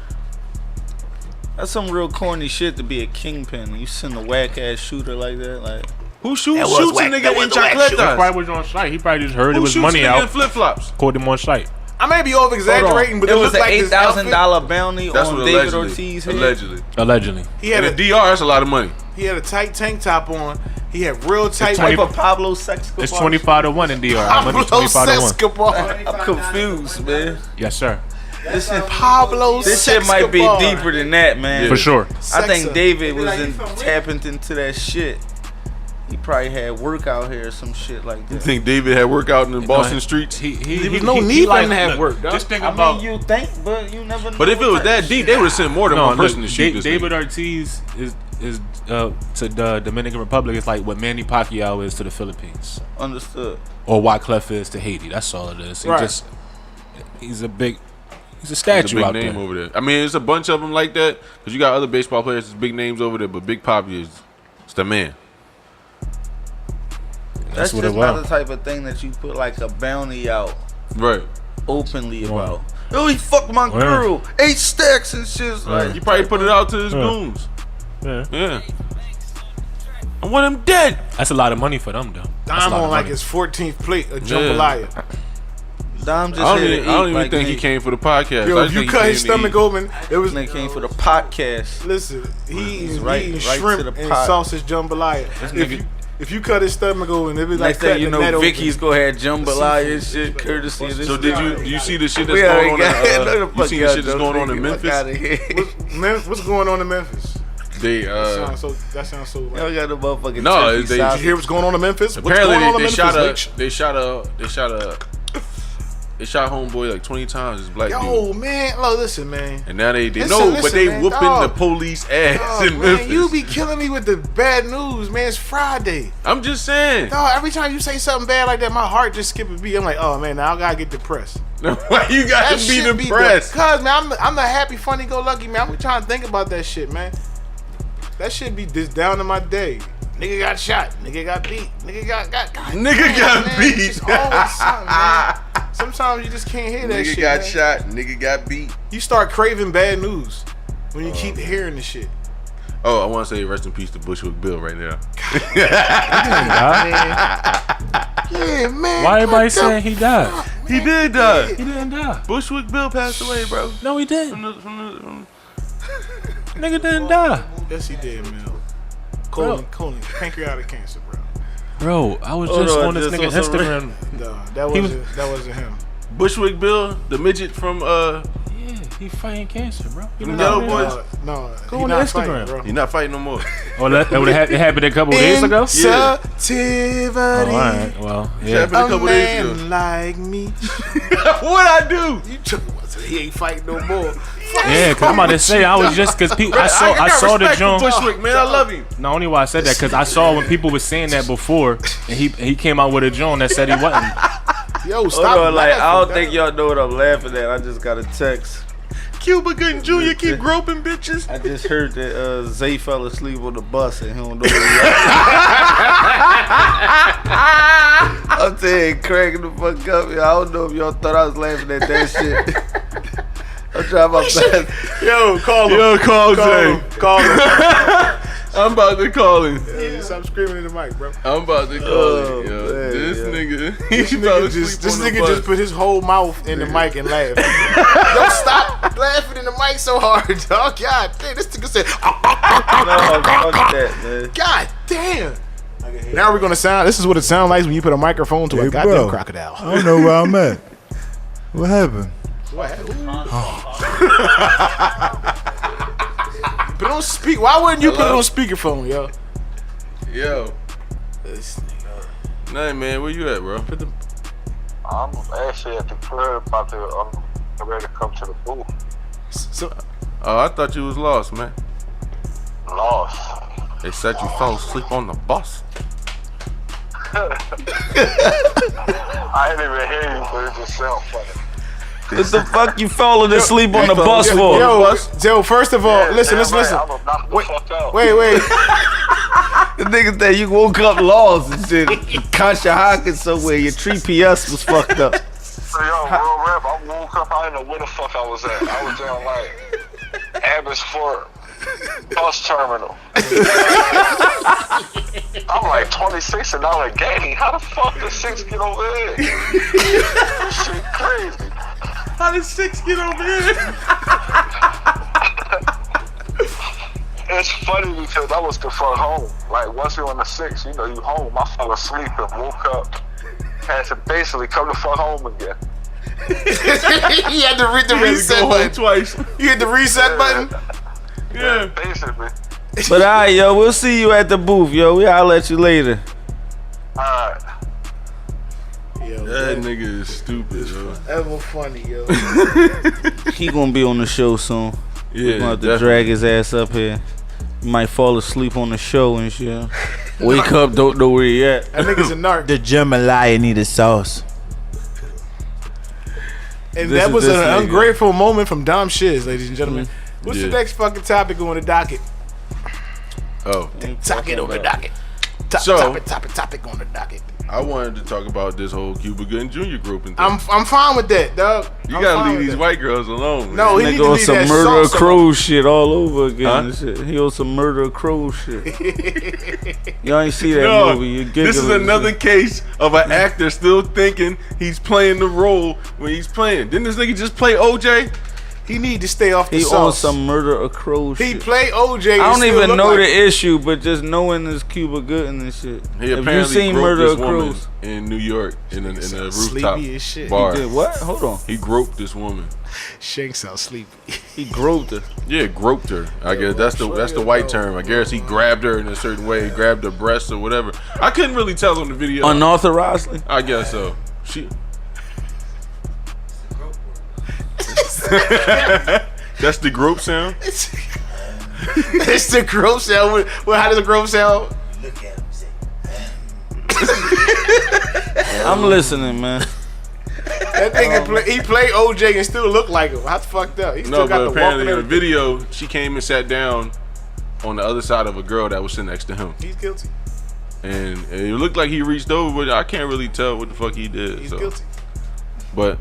That's some real corny shit to be a kingpin. You send a whack ass shooter like that, like. Who shoots That was a whack. nigga That in was a whack chocolate? shooter. Probably was on site. He probably just heard it Who was shoots money nigga in out. flip flops? Caught him on site. I may be over exaggerating, but it it was looked an like this outfit. $8,000 bounty That's on what David allegedly. Ortiz head. Allegedly. Allegedly. He had In a the DR, that's a lot of money. he had a tight tank top on. He had real tight. Twenty- Type of Pablo Escobar. It's 25-1 in DR. How much is Pablo 25-1? Escobar. I'm confused, man. Yes, sir. This shit, Pablo this shit might be Escobar. deeper than that, man. Yeah. For sure. I think Sexa. David was tapping into that shit. He probably had work out here or some shit like You that. think David had workout in the Boston streets? There was no need for him to have work, dog. Just think I about. mean, you think, but you never know. But if it was what that type deep, of they shit. would have sent more than No, one look, person to shoot this David nigga. Ortiz is to the Dominican Republic is like what Manny Pacquiao is to the Philippines, Understood. or Wyclef is to Haiti. That's all it is. Right. He's a big It's a statue big out name there. over there. I mean, it's a bunch of them like that because you got other baseball players that's big names over there, but Big Papi is the man. That's what just it not was. the type of thing that you put like a bounty out Right. openly about. Oh, he fucked my Right. girl. 8 stacks and shit. Right. Like, He probably put it out to his Yeah. goons. Yeah. Yeah. I want him dead. That's a lot of money for them, though. That's a Dom lot on of like money. his 14th plate of jambalaya. Dom just I don't had even, to I don't eat even like think he Nate. came for the podcast. Yo, I if just you think cut he his came to stomach eat. open, it was. Nigga came for the podcast. Listen, he eating right shrimp to the and pot. sausage jambalaya. If you cut his stomach open, it was like Next thing cutting you the net know, open. Vicky's gonna have jambalaya and shit, courtesy of this. So did you see the shit that's We going already on? got You seen the shit that's going on in Memphis? What's going on in Memphis? They That sounds so. Y'all got the motherfucking No, turkey they- sausage. Did you hear what's going on in Memphis? What's apparently going on in they shot Memphis, a Rich? they shot homeboy like 20 times. This black dude. Yo, man, look, listen, man. And now they Listen, but listen, they man, whooping dog. the police ass Oh, in man, Memphis. you be killing me with the bad news, man. It's Friday. I'm just saying. Dog, every time you say something bad like that, my heart just skip a beat. I'm like, oh man, now I gotta get depressed. Why you got to be shit depressed? Cause man, I'm a happy, funny, go lucky man. I'm trying to think about that shit, man. That shit be just down to my day. Nigga got shot. Nigga got beat. Nigga got Nigga got man, beat. It's just always something, man. Sometimes you just can't hear that shit. man. shot. Nigga got beat. You start craving bad news when you keep hearing the shit. Oh, I want to say rest in peace to Bushwick Bill right now. Yeah, man. Why everybody saying he died? He did die. He didn't die. Bushwick Bill passed away, bro. No, he didn't. Nigga didn't die. Yes, he did, man. Colon, pancreatic cancer, bro. Bro, I was just on this nigga Instagram. No, that wasn't him. Bushwick Bill, the midget from Yeah, he fighting cancer, bro. He No, not boys. No, Go he on not Instagram. fighting, bro. He not fighting no more. Oh, that would have happened a couple of days ago. Yeah. Sensitivity. Oh, all right. Well, It yeah. happened a A couple days man ago. like me. What I do? He ain't fighting no more. Yeah, cause I'm about to say I was just cause people I saw the respect for joint. Bushwick, man. I love him. Not only why I said that, cause I saw when people were saying that before, and he came out with a joint that said he wasn't. Yo, Hold stop. on, like I don't laughing, think y'all know what I'm laughing at. I just got a text. Cuba Gooding Jr. keep groping bitches. I just heard that Zay fell asleep on the bus and he don't know where he at. I'm saying, cracking the fuck up. Yo. I don't know if y'all thought I was laughing at that shit. I'm trying my best. Yo, call him. Yo, call Zay. Call him. I'm about to call him. Yeah, stop screaming in the mic, bro. I'm about to call Oh, him. Yo. man, This yeah. nigga, This he fell asleep nigga on the just put his whole mouth in the mic and laughed. Don't stop laughing in the mic so hard, dog. God damn, this nigga said, No, fuck that, man. God damn. Now we're gonna sound. This is what it sounds like when you put a microphone to a Hey, goddamn bro. crocodile. I don't know where I'm at. What happened? Put it on speak. Why wouldn't you put it on speakerphone, yo? Yo, This nigga. nothing, man. Where you at, bro? I'm actually at the club about to ready to come to the booth. So, Oh, I thought you was lost, man. Lost. They said you fell asleep on the bus. I didn't even hear you, but it just sounds funny. What the fuck you falling asleep on the bus for? yo, first of all, listen. I'm gonna knock the fuck out. Wait. The nigga said you woke up lost and shit. Kasha Hawkins somewhere. Your 3PS was fucked up. So, yo, real rap, I woke up, I didn't know where the fuck I was at. I was down like Abbotsford bus terminal. I'm like 26 and I'm like, Danny, how the fuck did 6 get over there? This shit crazy. How did 6 get over here? It's funny because I was the fuck home. Like, once you're on the 6, you know, you home. I fell asleep and woke up. Had to basically come the fuck home again. He had to read the reset Go home button. twice. You hit the reset button. Yeah. Basically. But alright, yo, we'll see you at the booth, yo. I'll let you later. Alright. Yo, That nigga is stupid, yo. ever funny, yo. He gonna be on the show soon. Yeah, Gonna have to definitely. drag his ass up here. He might fall asleep on the show and shit. Wake up, don't know where he at. That nigga's a narc. The jambalaya need a sauce. And This that is was this an nigga. ungrateful moment from Dom Shiz, ladies and gentlemen. What's Yeah. the next fucking topic on the docket? Oh, Topic on the docket. So- Topic on the docket. I wanted to talk about this whole Cuba Gooding Jr. group and thing. I'm fine with that, dog. You I'm gotta fine leave with these that. white girls alone. No, he need Nigga to on leave some that Murder of salsa. Crow shit all over again. Huh? and shit. He on some Murder of Crow shit. Y'all ain't see that No, movie. You this is giggling. another case of an actor still thinking he's playing the role when he's playing. Didn't this nigga just play OJ? He need to stay off the He on sauce. some Murder of Crow He shit. play OJ. I and don't still even look know like the issue, but just knowing this Cuba Gooding and shit. He Have apparently you seen groped Murder this of woman Crows? in New York in a rooftop sleepy as shit. bar. Did what? Hold on. He groped this woman. Shank sounds sleepy. He groped her. Yeah, groped her. I guess that's the white term. I guess he grabbed her in a certain way, grabbed her breasts or whatever. I couldn't really tell on the video. Unauthorizedly? I guess so. She. That's the grope sound. It's the grope sound. Well, how does the grope sound? Look at him, say. I'm listening, man. That nigga he play OJ and still look like him. That's fucked up. He still No, got but the walk apparently and in the everything. video, she came and sat down on the other side of a girl that was sitting next to him, He's guilty. and it looked like he reached over, but I can't really tell what the fuck he did. He's so. guilty. But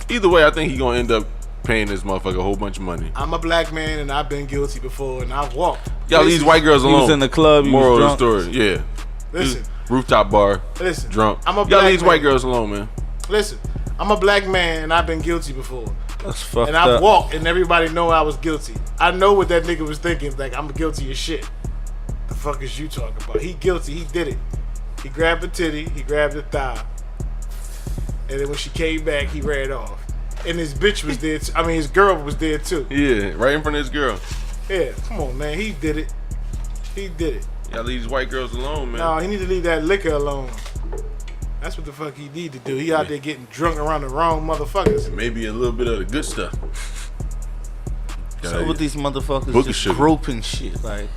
either way, I think he gonna end up paying this motherfucker a whole bunch of money. I'm a black man and I've been guilty before and I've walked. Y'all leave these white girls He alone. was in the club. He Moral was of the drunk. story, yeah. Listen, Rooftop bar. Listen, Drunk. I'm a You gotta black leave these man. white girls alone, man. Listen, I'm a black man and I've been guilty before. That's fucked And I've up. walked and everybody know I was guilty. I know what that nigga was thinking. Like, I'm guilty as shit. The fuck is you talking about? He guilty. He did it. He grabbed the titty. He grabbed the thigh. And then when she came back, he ran off. And his bitch was there. I mean, his girl was there too. Yeah, right in front of this girl. Yeah, come on, man. He did it. He did it. You gotta leave these white girls alone, man. No, he need to leave that liquor alone. That's what the fuck he need to do. He out there getting drunk around the wrong motherfuckers. Maybe a little bit of the good stuff. So with these motherfuckers Book of just sugar. groping shit, like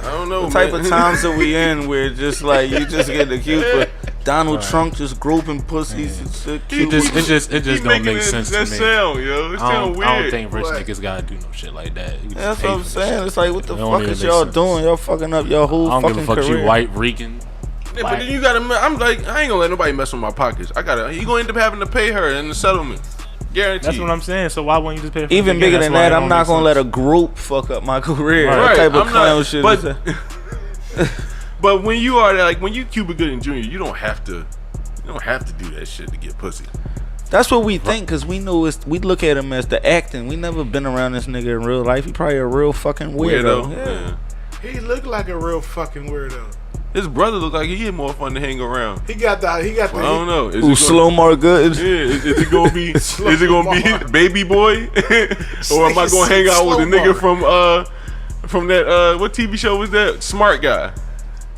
I don't know, what type man. of times are we in where just like you just get accused for Donald Trump just groping pussies and shit? It just don't make sense to that me. sound, yo. It I sound don't, I don't weird. think rich What? niggas gotta do no shit like that. You just That's pay what I'm for the saying. shit. It's like, what the It don't fuck even is make y'all sense. doing? Y'all fucking up your whole I don't fucking give a fuck career. you white, Rican. Yeah, but then you gotta. I'm like, I ain't gonna let nobody mess with my pockets. You gonna end up having to pay her in the settlement. Guaranteed. That's what I'm saying. So why wouldn't you just pay for Even it? bigger That's than why that, it I'm don't not make gonna let a sense. group fuck up my career. Right. What type of I'm clown not- shit but- is that? But when you are like when you Cuba Gooding Jr., you don't have to do that shit to get pussy. That's what we think, cause we know we look at him as the acting. We never been around this nigga in real life. He probably a real fucking weirdo. Yeah. He looked like a real fucking weirdo. His brother look like he had more fun to hang around. He got the. I don't know. Is Ooh, it gonna- slow more good. Yeah, is it gonna be? Is it gonna be Baby Boy, or am I gonna hang out with the nigga from that what TV show was that? Smart Guy.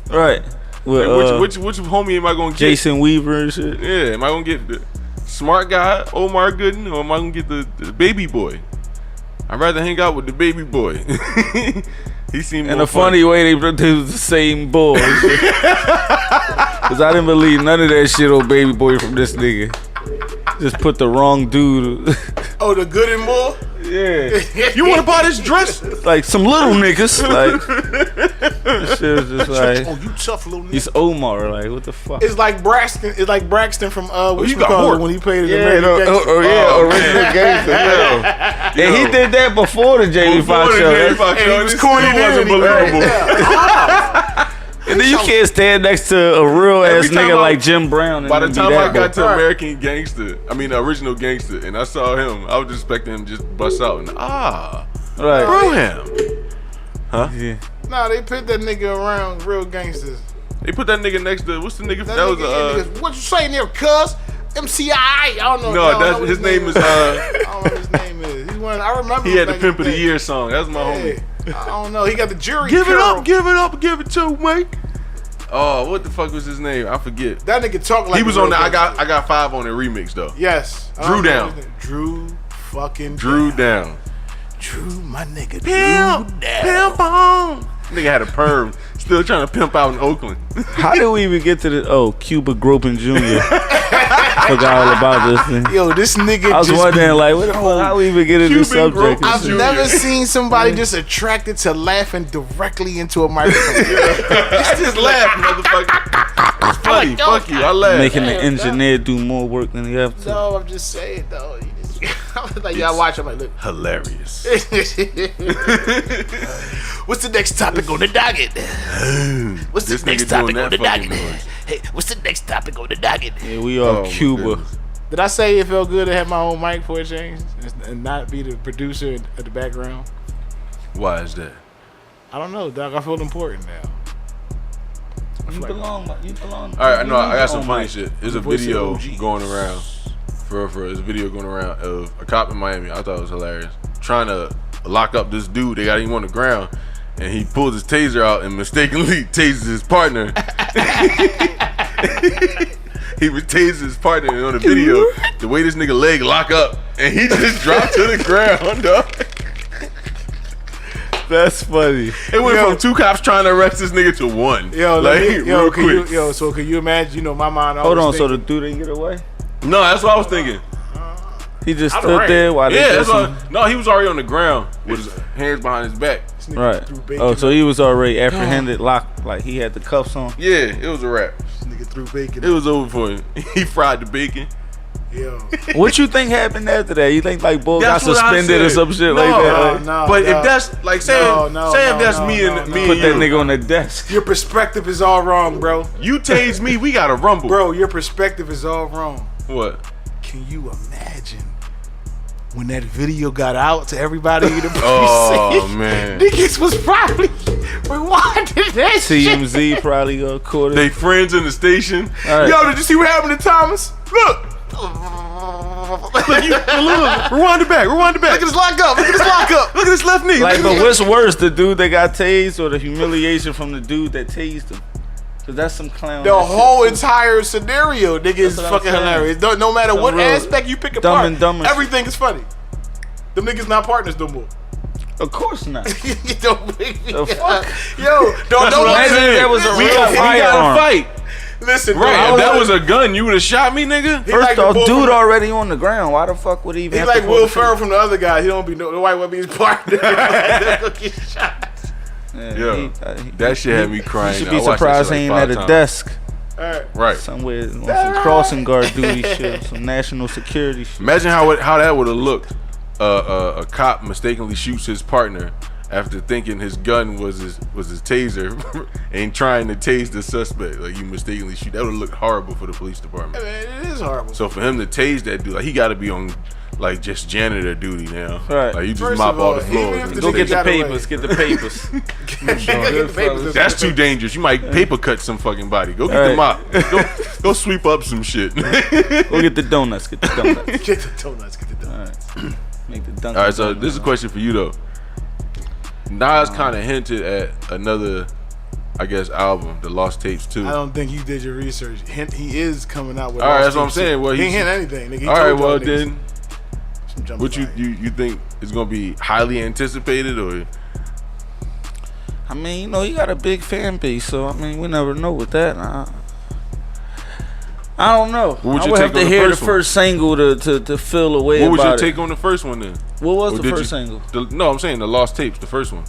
Right. With, Which homie am I gonna get? Jason Weaver and shit. Yeah, am I gonna get the Smart Guy, Omar Gooden, or am I gonna get the Baby Boy? I'd rather hang out with the Baby Boy. He seemed In more a funny way, they produced the same boy. Cause I didn't believe none of that shit on Baby Boy from this nigga. Just put the wrong dude. Oh, the good and more. Yeah. You wanna buy this dress? Like some little niggas. Like this shit was just like Oh, you tough little nigga. he's Omar. Like what the fuck? It's like Braxton. It's like Braxton from what you you got call more. it when he played in Yeah, American Gangster. original gangster. Yeah. And he did that before the Jamie Foxx show. Foxx And show, he was this corny still then, wasn't and he- believable. And then you can't stand next to a real ass Every time nigga I- like Jim Brown. And By the be time that I got boy. to American Gangster, original Gangster, and I saw him, I was just expecting him to just bust out and Right. Broham. Yeah. Nah, they put that nigga around real gangsters. They put that nigga next to what's the nigga? That That was nigga, what you saying there, cuz? MCI. I don't know. no, I don't know that's what his name is. I don't know what his name is. He's one. I remember. He had the him Pimp of the back in Year song. That was my day. homie. I don't know. He got the jury. Give it curl. up, give it up, give it to me. Oh, what the fuck was his name? I forget. That nigga talk like He was a on the real I gangster. got 5 on the remix though. Yes. I Drew don't know Down. his name. Drew fucking Drew down. Drew, my nigga. Pimp, Drew down. pimp on. Nigga had a perm. Still trying to pimp out in Oakland. How did we even get to the Cuba Groping Jr.? Forgot all about this thing. Yo, this nigga I was just wondering, like, what the fuck? How we even get into this Cuban subject? Groping I've Jr. never seen somebody just attracted to laughing directly into a microphone. It's just laugh, motherfucker. It's funny. Fuck you. I laugh. Making the engineer do more work than he have to. No, I'm just saying though. You just, I was like, y'all watch. I'm like, look. Hilarious. What's the next topic on the docket? What's the This next nigga topic doing on the that fucking docket? noise. Hey, what's the next topic on the docket? Yeah, we are Oh, my Cuba. goodness. Did I say it felt good to have my own mic for a change and not be the producer at the background? Why is that? I don't know, dog. I feel important now. You belong. You belong. All right, I know. I got Oh, some funny Mike. shit. There's a voice of video OG. going around. For real. There's a video going around of a cop in Miami. I thought it was hilarious. Trying to lock up this dude. They got him on the ground. And he pulls his taser out and mistakenly tases his partner. He would tase his partner, and on the video, the way this nigga leg lock up, and he just dropped to the ground, dog. That's funny. It went Yo. from 2 cops trying to arrest this nigga to 1. Yo, like, real can you, quick. so can you imagine? You know, my mind. Hold on. always So the thinking, dude didn't get away. No, that's what I was thinking. He just Out of stood range. there while they Yeah, did that's some. what, no, he was already on the ground with his hands behind his back. this nigga Right. threw bacon Oh, so up. he was already apprehended, locked, like he had the cuffs on. Yeah, it was a wrap. This nigga threw bacon. It was over for him. He fried the bacon. Yo. What you think happened after that? You think like Bull got That's what I suspended or said. some shit No, like that? no, But no. if that's like say if that's me and Put you, that nigga on the desk. Your perspective is all wrong, bro. you tase me, we gotta rumble. Bro, your perspective is all wrong. What? Can you imagine when that video got out to everybody in the precinct? Oh man. Niggas was probably rewinding that shit. TMZ probably gonna record it. They friends in the station. All right. Yo, did you see what happened to Thomas? Look. Look, rewind it back. Look at his lock up. Look at his left knee. Like, but what's worse, the dude that got tased or the humiliation from the dude that tased him? Cause that's some clown. The whole entire scenario, nigga, is what I'm fucking saying. hilarious. No matter Some what real aspect you pick Dumb apart, and Dumber shit. everything is funny. Them niggas not partners no more. Of course not. Don't make me. The fuck? Yo, don't Imagine if that was a We real gotta firearm. fight. listen. Right. bro, If that was a gun, you would have shot me, nigga. he First like the off, bull dude from- already on the ground. Why the fuck would he even? He have like to pull Will the trigger? Ferrell from the other guy. He don't be the white would be his partner. Get shot. Yeah, Yo, that shit had me crying. You should I be watched that surprised shit he ain't like at a 5 times. desk All right. Right. somewhere on some crossing guard duty shit, some national security shit. Imagine how that would have looked. A cop mistakenly shoots his partner after thinking his gun was his taser and trying to tase the suspect. Like you mistakenly shoot. That would look horrible for the police department. Man, it is horrible. So for him to tase that dude, like he got to be on like just janitor duty now. Right. Like you just First mop of all all, the floors. even if in the the Go get nigga the station. got away. papers. Get the papers. Get the papers. That's too dangerous. You might paper cut some fucking body. Go get the Right. mop. Go sweep up some shit. Go get the donuts. Get the donuts. Get the donuts. Get the donuts. All right. Make the Dunkin' All right, so Donuts. this is a question for you though. Nas kind of hinted at another, I guess, album, The Lost Tapes 2. I don't think you did your research. Hint, he is coming out with. All right, Lost that's what I'm Tapes saying. too. Well, he ain't he's- hint anything. Nigga. He All right, told y'all well niggas then, some jump what fire. you think is gonna be highly anticipated or? I mean, you know, he got a big fan base, so I mean, we never know with that. I don't know. What would I your would take have to on the hear the first one? first single to feel a way What was about your it. take on the first one then? What was Or the did first you- single? No, I'm saying The Lost Tapes, the first one.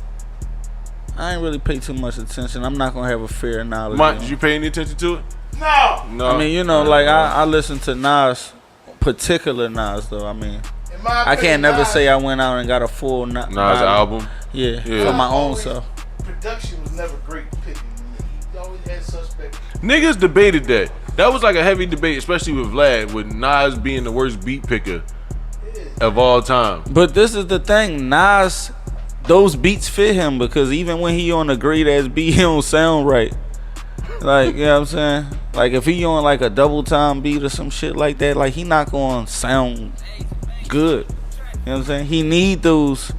I ain't really pay too much attention. I'm not gonna have a fair knowledge. Mike, on did it. you pay any attention to it? No. No. I mean, you know, like I listen to Nas, particular Nas though. I mean, In my I opinion, can't never Nas say I went out and got a full Nas album. Yeah, Yeah. for my own Always- self. Production was never great picking. He always had suspect. Niggas debated that. That was like a heavy debate, especially with Vlad, with Nas being the worst beat picker of all time. But this is the thing, Nas, those beats fit him because even when he on a great ass beat, he don't sound right. Like, you know what I'm saying? Like if he on like a double time beat or some shit like that, like he not gonna sound good. You know what I'm saying? He need those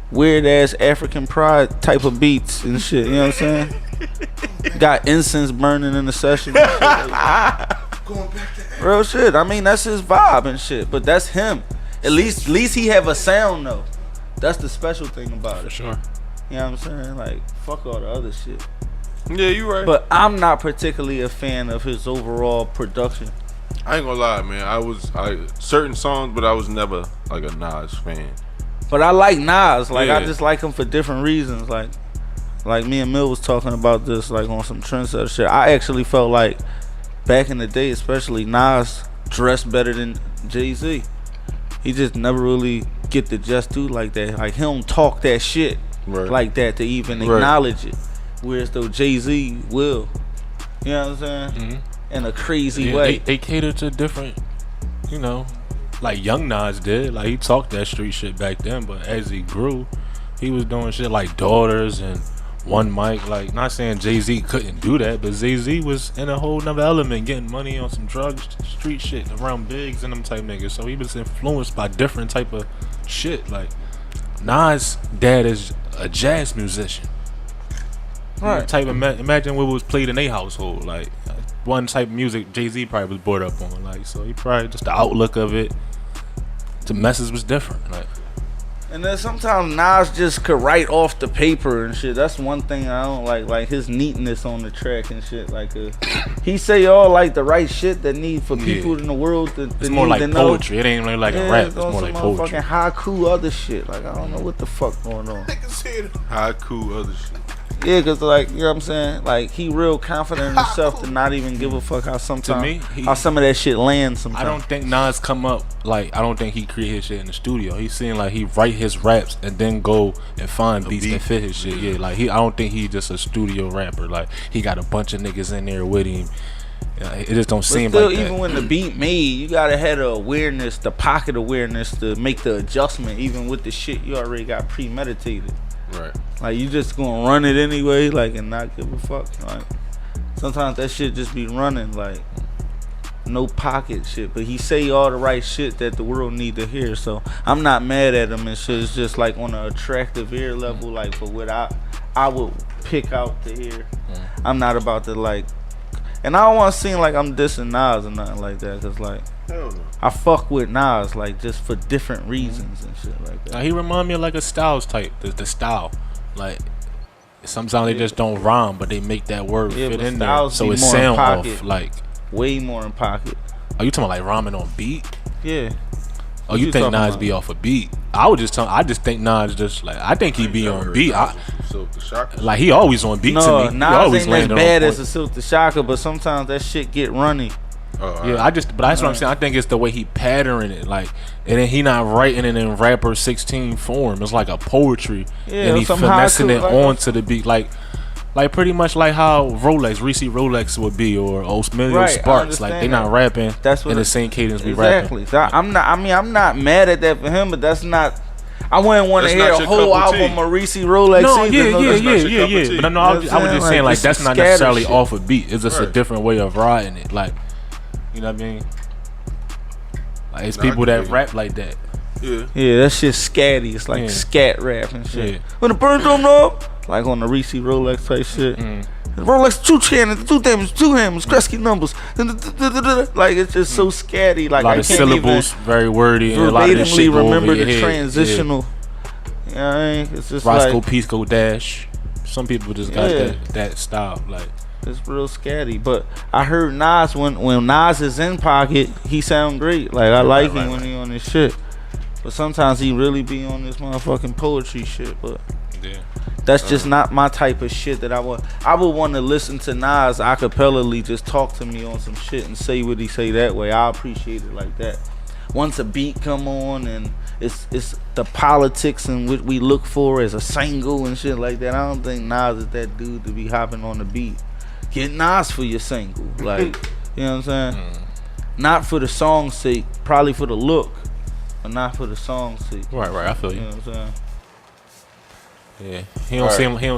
weird ass African pride type of beats and shit. You know what I'm saying? Got incense burning in the session. And shit like that. Going back to Real shit. I mean, that's his vibe and shit. But that's him. At least he have a sound though. That's the special thing about it. Sure. You know what I'm saying? Like, fuck all the other shit. Yeah, you right. But I'm not particularly a fan of his overall production. I ain't gonna lie, man. I certain songs, but I was never like a Nas fan. But I like Nas. Like, I Yeah. just like him for different reasons. Like me and Mill was talking about this, like on some trendsetter shit. I actually felt like back in the day, especially Nas dressed better than Jay-Z. He just never really get the just due like that. Like he don't talk that shit Right. like that to even Right. acknowledge it. Whereas though Jay-Z will. You know what I'm saying? In a crazy Yeah, way. they cater to different, you know, like Young Nas did. Like he talked that street shit back then, but as he grew, he was doing shit like Daughters and One Mic. Like, not saying Jay-Z couldn't do that, but Jay-Z was in a whole nother element, getting money on some drugs, street shit around Biggs and them type niggas. So he was influenced by different type of shit. Like Nas' dad is a jazz musician. Right. Type of imagine what was played in their household. Like one type of music Jay-Z probably was brought up on. Like, so he probably just the outlook of it. The message was different. Like, And then sometimes Nas just could write off the paper and shit. That's one thing I don't like his neatness on the track and shit. Like, he say all like the right shit that need for people in the world to it's more need like to know. poetry. It ain't really like a rap. It's on more some like poetry. motherfucking haiku other shit. Like I don't know what the fuck going on. Haiku, other shit. Yeah, cause like you know what I'm saying, like he real confident in himself to not even give a fuck how sometimes me, how some of that shit lands. Sometimes I don't think Nas come up like I don't think he create his shit in the studio. He seem like he write his raps and then go and find beats that fit his shit. Yeah, like I don't think he just a studio rapper. Like he got a bunch of niggas in there with him. It just don't seem still, like that. even when the beat made, you gotta have the awareness, the pocket awareness to make the adjustment, even with the shit you already got premeditated. Right. Like you just gonna run it anyway, like and not give a fuck. Like sometimes that shit just be running, like no pocket shit. But he say all the right shit that the world need to hear. So I'm not mad at him and shit. It's just like on an attractive ear level, like for what I would pick out to hear. I'm not about to like, and I don't want to seem like I'm dissing Nas or nothing like that, cause like Hell no. I fuck with Nas like just for different reasons and shit like that. He remind me of like a Styles type. The style, like sometimes they just don't rhyme, but they make that word Yeah, fit but in there, Styles so be it more in sound pocket. off. Like, Way more in pocket. are you talking about like rhyming on beat? Yeah. Oh, you you think talking Nas about? be off a beat? I just think Nas just like I think he be on beat. Like he always on beat No, to me. He Nas always ain't as landing on bad as point. a Silk the Shocker, but sometimes that shit get runny. Yeah, but that's what I'm saying. I think it's the way he pattern it, like, and then he not writing it in rapper 16 form. It's like a poetry, Yeah, and he some finessing haiku, it like onto the beat, like pretty much like how Reese Rolex would be, or Emilio Right, I Sparks. Like they understand not that. rapping That's what in the it- same cadence we Exactly. rapping. So I'm not mad at that for him, but that's not. I wouldn't want to That's hear not a your whole cup of tea. album of Reese Rolex. No, either. yeah, No, yeah, that's not yeah, your yeah, cup of yeah. tea. But no, You I know was what I'm just saying? saying like Like, that's this not scatter necessarily shit. off a beat. It's just a Right. different way of riding it. Like, you know what I mean? Like it's Nah, I people can that dig it. rap like that. Yeah. Yeah, that shit's scatty. It's like Yeah. scat rap and shit. Yeah. When the birds don't know, like on the Reese Rolex type shit. Rolex 2 channels, 2 hammers, 2 hammers, Kresge numbers. Like it's just so scatty. Like A lot I of can't syllables, very wordy, and a lot of this verbatimly shit go over remember your the head. transitional. You know what I mean? It's just Roscoe like Pisco Dash. Some people just got Yeah. that style. Like it's real scatty. But I heard Nas when Nas is in pocket, he sound great. Like I like him when he on this shit. But sometimes he really be on this motherfucking poetry shit. But yeah. that's just not my type of shit that I want. I would want to listen to Nas acapellally just talk to me on some shit and say what he say that way. I appreciate it like that. Once a beat come on and it's the politics and what we look for as a single and shit like that, I don't think Nas is that dude to be hopping on the beat. Get Nas for your single. Like, you know what I'm saying? Not for the song's sake, probably for the look, but not for the song's sake. Right. I feel You you. know what I'm saying? Yeah. He don't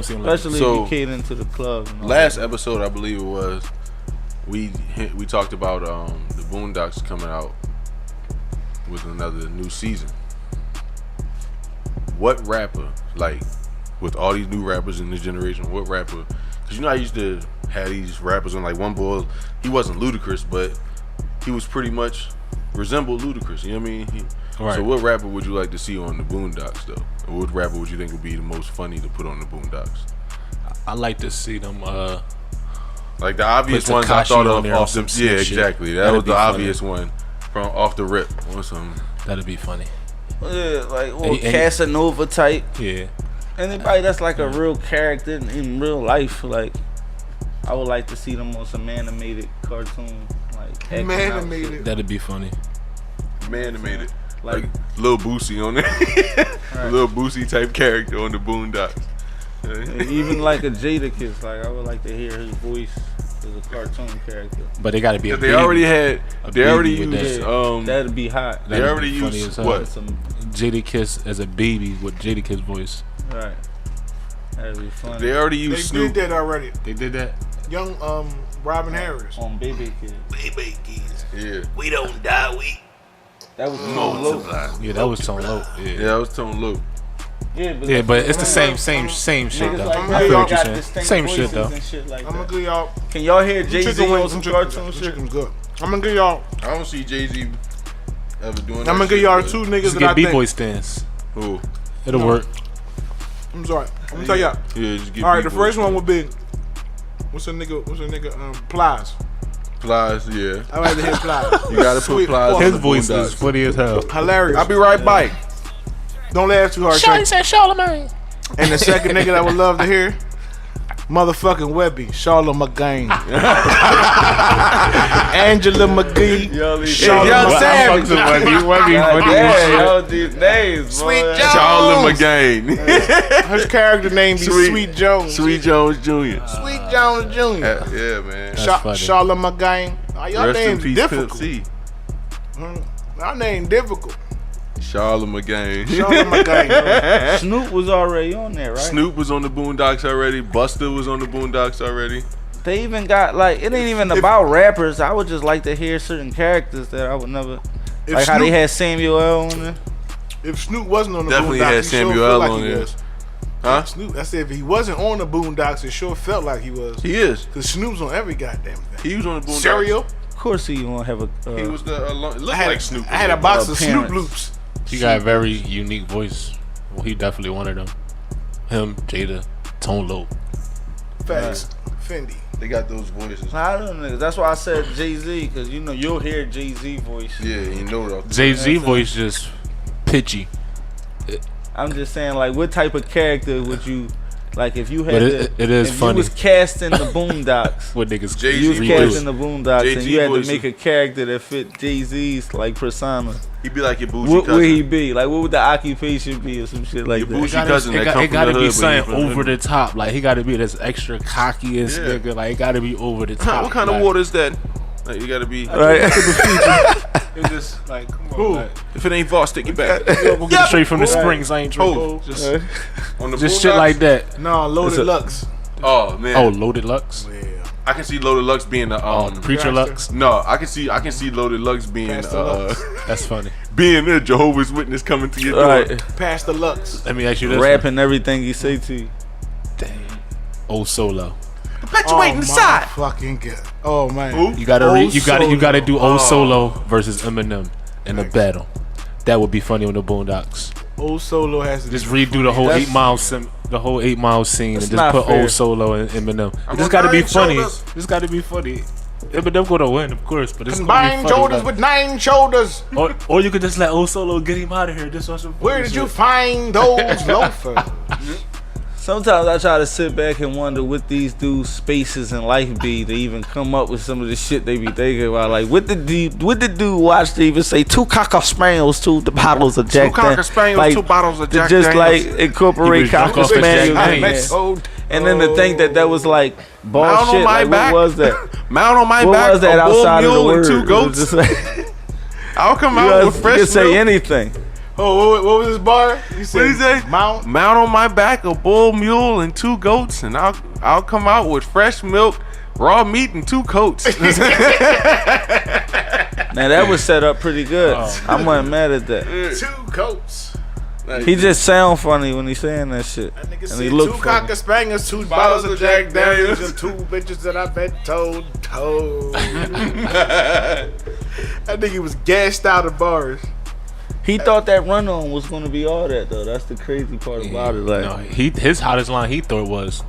seem like. Especially So, if you cater into the club. And all Last that. episode, I believe it was, we talked about the Boondocks coming out with another new season. What rapper, like, with all these new rappers in this generation, what rapper? Because you know I used to have these rappers on, like, one boy, he wasn't Ludacris, but he was pretty much resembled Ludacris. You know what I mean? Right. So what rapper would you like to see on the Boondocks though? Or what rapper would you think would be the most funny to put on the Boondocks? I like to see them. Like the obvious Put ones I Tekashi thought on of there on off the some slick yeah, shit. exactly. That That'd was be the funny. obvious one from off the rip or some. That'd be funny. Yeah, like or And- Casanova type. Yeah. Anybody that's like a real character in real life, like I would like to see them on some animated cartoon, like acting out Animated. shit. That'd be funny. Man made it. Like Like Lil Boosie on there. Lil Boosie type character on the Boondocks. even like a Jadakiss, like I would like to hear his voice as a cartoon character. But they gotta be a They baby. already had. A They already baby with used. Yeah, that'd be hot. They That'd already be funny used as hell. what? Some Jadakiss as a baby with Jadakiss voice. right. That'd be funny. They already They used Snoop. did that already. They did that. Young Robin Harris. on Baby Kid. Baby kids. Yeah. We don't die, we. That was Low. Yeah, that was Tone Low. Yeah, I was Tone Low. Yeah, but it's the same shit Niggas though. like I that feel what got you're saying. distinct Same shit voices though. and shit like I'm gonna that. give y'all Can y'all hear some Jay-Z chicken on wings. some Some cartoon shit? chicken's good. I'm gonna give y'all. I don't see Jay-Z ever doing that. I'm gonna give shit, y'all but- two niggas Just that get I B-boy think. stands. Who? It'll No. work. I'm sorry. I'm gonna tell y'all. Yeah, just get All right, the B-boy first one shit. would be what's a nigga? Plies. Plies, yeah. I like to hear Plies. You gotta put Sweet Plies fuck. on His the voice Boondocks. is funny as hell. Hilarious. I'll be right back. Don't laugh too hard. Shaq. said Charlamagne. And the second nigga that I would love to hear Motherfucking Webby, Charlotte McGain, Angela McGee, Charlotte Savage. Yo, these names, Sweet boy. Jones. Charlotte McGain. His character name be Sweet Jones. Sweet Jones Jr. Sweet Jones Jr. Yeah, man. That's funny. Charlotte McGain. Oh, y'all Rest in names peace, Pimp difficult. C. Y'all name difficult. Charlotte McGain. Charlotte McGain. Snoop was already on there, right? Snoop was on the Boondocks already. Buster was on the Boondocks already. They even got like it ain't even about rappers. I would just like to hear certain characters that I would never If like how they Snoop- had Samuel L. on there. If Snoop wasn't on the Definitely Boondocks, had he Samuel sure L. felt like on he there. was. Huh? Snoop. I said if he wasn't on the Boondocks, it sure felt like he was. He is. Cause Snoop's on every goddamn thing. He was on the Boondocks. Cereal. Of course, he gonna have a. He was the. Looked I had, like Snoop. I had a box of Snoop Parents. loops. He got a very unique voice. Well, he definitely one of them. Him, Jada, Tone Loc. Facts. Fendi. They got those voices. I don't know. That's why I said Jay-Z, because you know you'll hear Jay-Z voice. Yeah, you know what. Jay-Z voice just pitchy. I'm just saying, like, what type of character would you like if you had? But it is if funny. you was cast in the Boondocks. What niggas Jay-Z You was voice. cast in the Boondocks, and Jay-Z you had voice. to make a character that fit Jay-Z's like persona. He'd be like your bougie What cousin. would he be? Like, what would the occupation be, or some shit like Your that? bougie cousin that come it from gotta the be hood, but he something from the over hood. the top. Like he gotta be this extra cockiest Yeah. nigga. Like it gotta be over the top. What kind of like, water is that? Like, you gotta be. Right? It's just like come on. Like, If it ain't Voss, take it back. go get it straight from the springs. I ain't drinking. Oh. Just, On the just shit Boondocks? like that. No, Loaded Lux. Oh man. Oh, Loaded Lux. Yeah. I can see Loaded Lux being the Preacher Lux. No, I can see Loaded Lux being Pastor Lux. That's funny. being a Jehovah's Witness coming to your door. Right. Past the Lux. Let me ask you this. Rapping everything he say to you. Oh Solo. Perpetuating inside. Fucking good. Oh man. Who? You gotta Oh you gotta do Solo. Oh Solo versus Eminem in a battle. That would be funny on the Boondocks. Old Solo has to Just redo the whole That's- 8 Mile the whole 8 Mile scene That's and just not put fair. Old Solo and Eminem. It I'm just on gotta be 9 funny. shoulders. Just gotta be funny. Eminem gonna win, of course, but it's gonna combined be funny. shoulders like- with 9 shoulders. or you could just let Old Solo get him out of here. Just on some Where funny did you shit. find those loafers? Sometimes I try to sit back and wonder what these dudes' spaces in life be to even come up with some of the shit they be thinking about. Like, what the dude watch to even say 2 Cocker Spaniels, 2 bottles of Jack Cocker Daniels? Spaniels, Like, 2 bottles of to Jack just Daniels. like incorporate He was drunk Cocker off his Jack Spaniels in Daniels. there. And then to think that was like ball Mount on shit. my Like, back. what was that? Mount on my What back, was that a bull outside of the mule word? and 2 It was goats. just like, I'll come you out know, with you fresh can say milk. anything. Oh, what was his bar? He said, What did he say? Mount. Mount on my back, a bull mule and 2 goats, and I'll come out with fresh milk, raw meat, and 2 coats. Now that was set up pretty good. I wasn't mad at that. 2 coats. He just sound funny when he's saying that shit. That nigga And said he 2 look funny. Cocker Spaniels, 2 bottles of Jack Daniels, and 2 bitches that I've been told. That nigga was gassed out of bars. He thought that run on was gonna be all that though. That's the crazy part about it. Like, No, his hottest line he thought was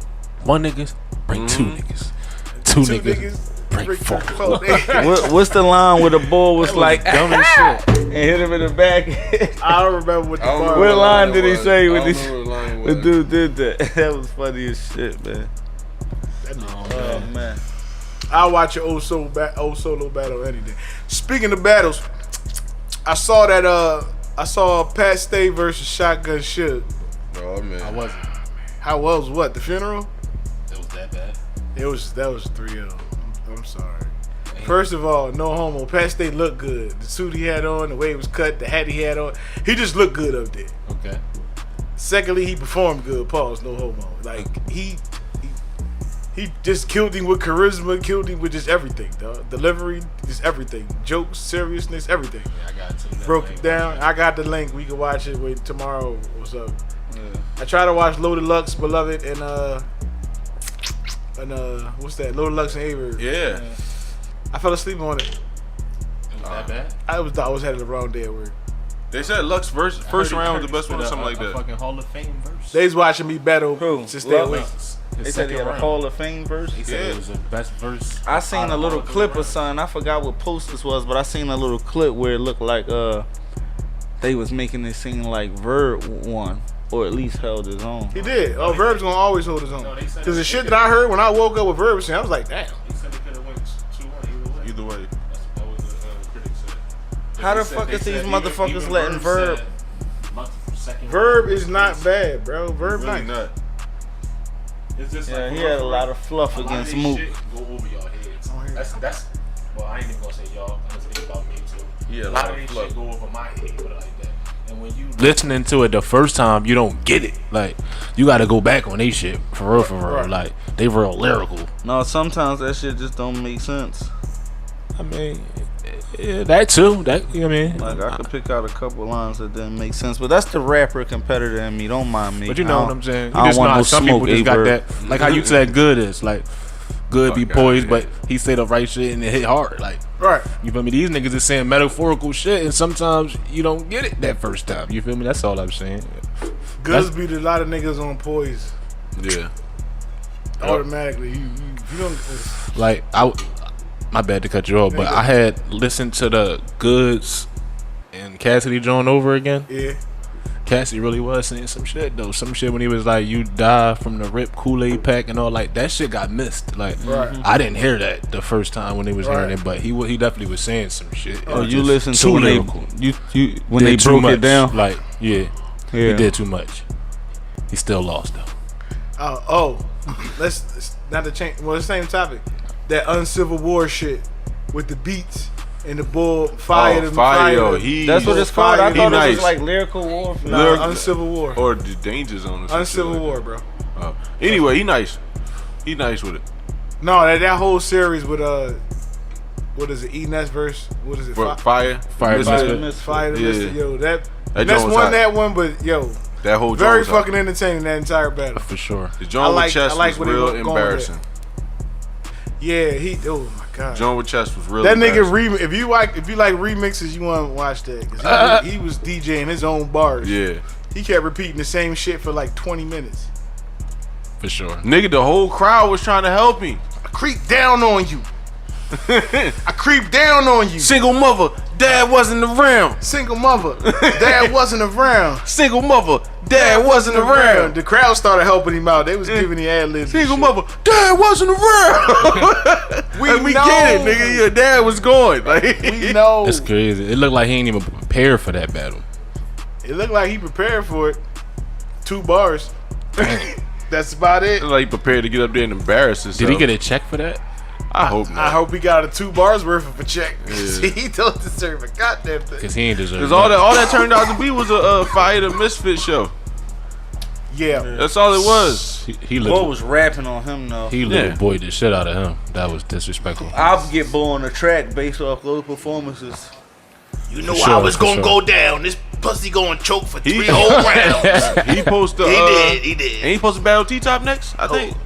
1 niggas bring 2 niggas. 2 niggas bring 4. what's the line where the ball was like Dumb as shit. and hit him in the back? I don't remember what the bar What was. line did he say when I he- don't know what line it The was. dude did that. That was funny as shit, man. Oh man. I'll watch your old solo battle any day. Speaking of battles, I saw Pat Stay versus Shotgun Suge. Oh man. I wasn't. How was what? The funeral? It was that bad. That was 3-0. I'm sorry. First of all, no homo. Pat Stay looked good. The suit he had on, the way it was cut, the hat he had on, he just looked good up there. Okay. Secondly, he performed good. Pause. No homo. Like he just killed him with charisma. Killed him with just everything. Dog. Delivery, just everything. Jokes, seriousness, everything. Yeah, I got to. Broke it down. I got the link. We can watch it. Wait tomorrow. What's up? I tried to watch Loaded Lux, Beloved, and what's that? Loaded Lux and Avery. Yeah. I fell asleep on it. It was that bad. I was having the wrong day at work. They said Lux first round was the best one or something like that. Fucking Hall of Fame verse. They's watching me battle Who? to stay awake. They said he had a Hall of Fame verse. He said it was the best verse. I seen a little clip of something. I forgot what post this was, but I seen a little clip where it looked like they was making it seem like Verb won. or at least held his own. He did. Oh, Verb's gonna always hold his own. No, they said Because the they shit did. that I heard when I woke up with Verb saying, I was like, damn. He said they could have went 2-1 Either way. That was the critic said. How They the said- fuck they is these said motherfuckers even letting Verb? said second Verb round. is not bad, bro. Verb Really nice. not. It's just Yeah, like, he had a lot of fluff a lot against of Mook. shit go over y'all heads. That's well, I ain't even gonna say y'all. I'm gonna say about me too. Yeah, a lot of like this fluff. shit go over my head, but like that. And when you listening to it the first time, you don't get it. Like you got to go back on they shit for real, for real. Right. Like they real lyrical. No, sometimes that shit just don't make sense. I mean, yeah, that too. That you know what I mean. Like I could pick out a couple lines that didn't make sense, but that's the rapper competitor in me. Don't mind me. But you know what I'm saying. You I don't just know want how no some smoke, people just got A-Verb. that. Like how you said, good is like good be Fuck outta poised, here. but he say the right shit and it hit hard. Like Right. you feel me? These niggas is saying metaphorical shit, and sometimes you don't get it that first time. You feel me? That's all I'm saying. Goods beat a lot of niggas on poise. Yeah. Automatically. You don't. Like my bad to cut you off, but I had listened to the Goods and Cassidy joint over again. Yeah. Cassidy really was saying some shit though. Some shit when he was like, "You die from the rip Kool-Aid pack" and all, like that shit got missed. Like Right. I didn't hear that the first time when they was hearing Right. it, but he definitely was saying some shit. It Oh, was you just listen to too when lyrical. you when they Did too broke much. it down. Like yeah, Yeah. he did too much. He still lost though. Let's not to change. Well, the same topic. That uncivil war shit with the beats and the bull fire. Oh, fire, yo, he. That's what it's called. I He thought it nice. was like lyrical warfare. Nah, Lyrical- uncivil war. Or the danger zone. Or some Uncivil shit like war, that. bro. Oh. Anyway, he nice. He nice with it. No, that whole series with what is it? E-Ness verse. What is it? For fire. Fire Misfit. Misfit. Fire the Yeah. Misfit. Yo, That that's joint was won hot. that one, but yo, That whole very joint was hot. fucking entertaining that entire battle. For sure. The I joint like- with Chess I like was where they real were going with embarrassing. Yeah, oh my god. Joint with Chess was real That nigga embarrassing. if you like remixes, you want to watch that. 'Cause he was DJing his own bars. Yeah. He kept repeating the same shit for like 20 minutes. For sure. Nigga, the whole crowd was trying to help him. I creep down on you. I creep down on you. Single mother, dad wasn't around. Single mother. Dad wasn't around. Single mother, dad wasn't around. The crowd started helping him out. They was giving the ad libs. Single mother, dad wasn't around. we know. get it, nigga. Your dad was going. Like, We know. It's crazy. It looked like he ain't even prepared for that battle. It looked like he prepared for it. 2 bars. That's about it. like prepared to get up there and embarrass himself. Did he get a check for that? I hope I not. hope he got a 2 bars worth of a check. Yeah. He don't deserve a goddamn thing. Because he ain't deserve Because all that turned out to be was a Fire the Misfit show. Yeah. That's all it was. He Boy little, was rapping on him though. he little Yeah. boyed the shit out of him. That was disrespectful. I'll get Bo on the track based off those performances. You know For how sure, it's for gonna sure. go down. This pussy gonna choke for He- 3 whole rounds. He posted. He And did. he supposed to battle T-Top next, I think.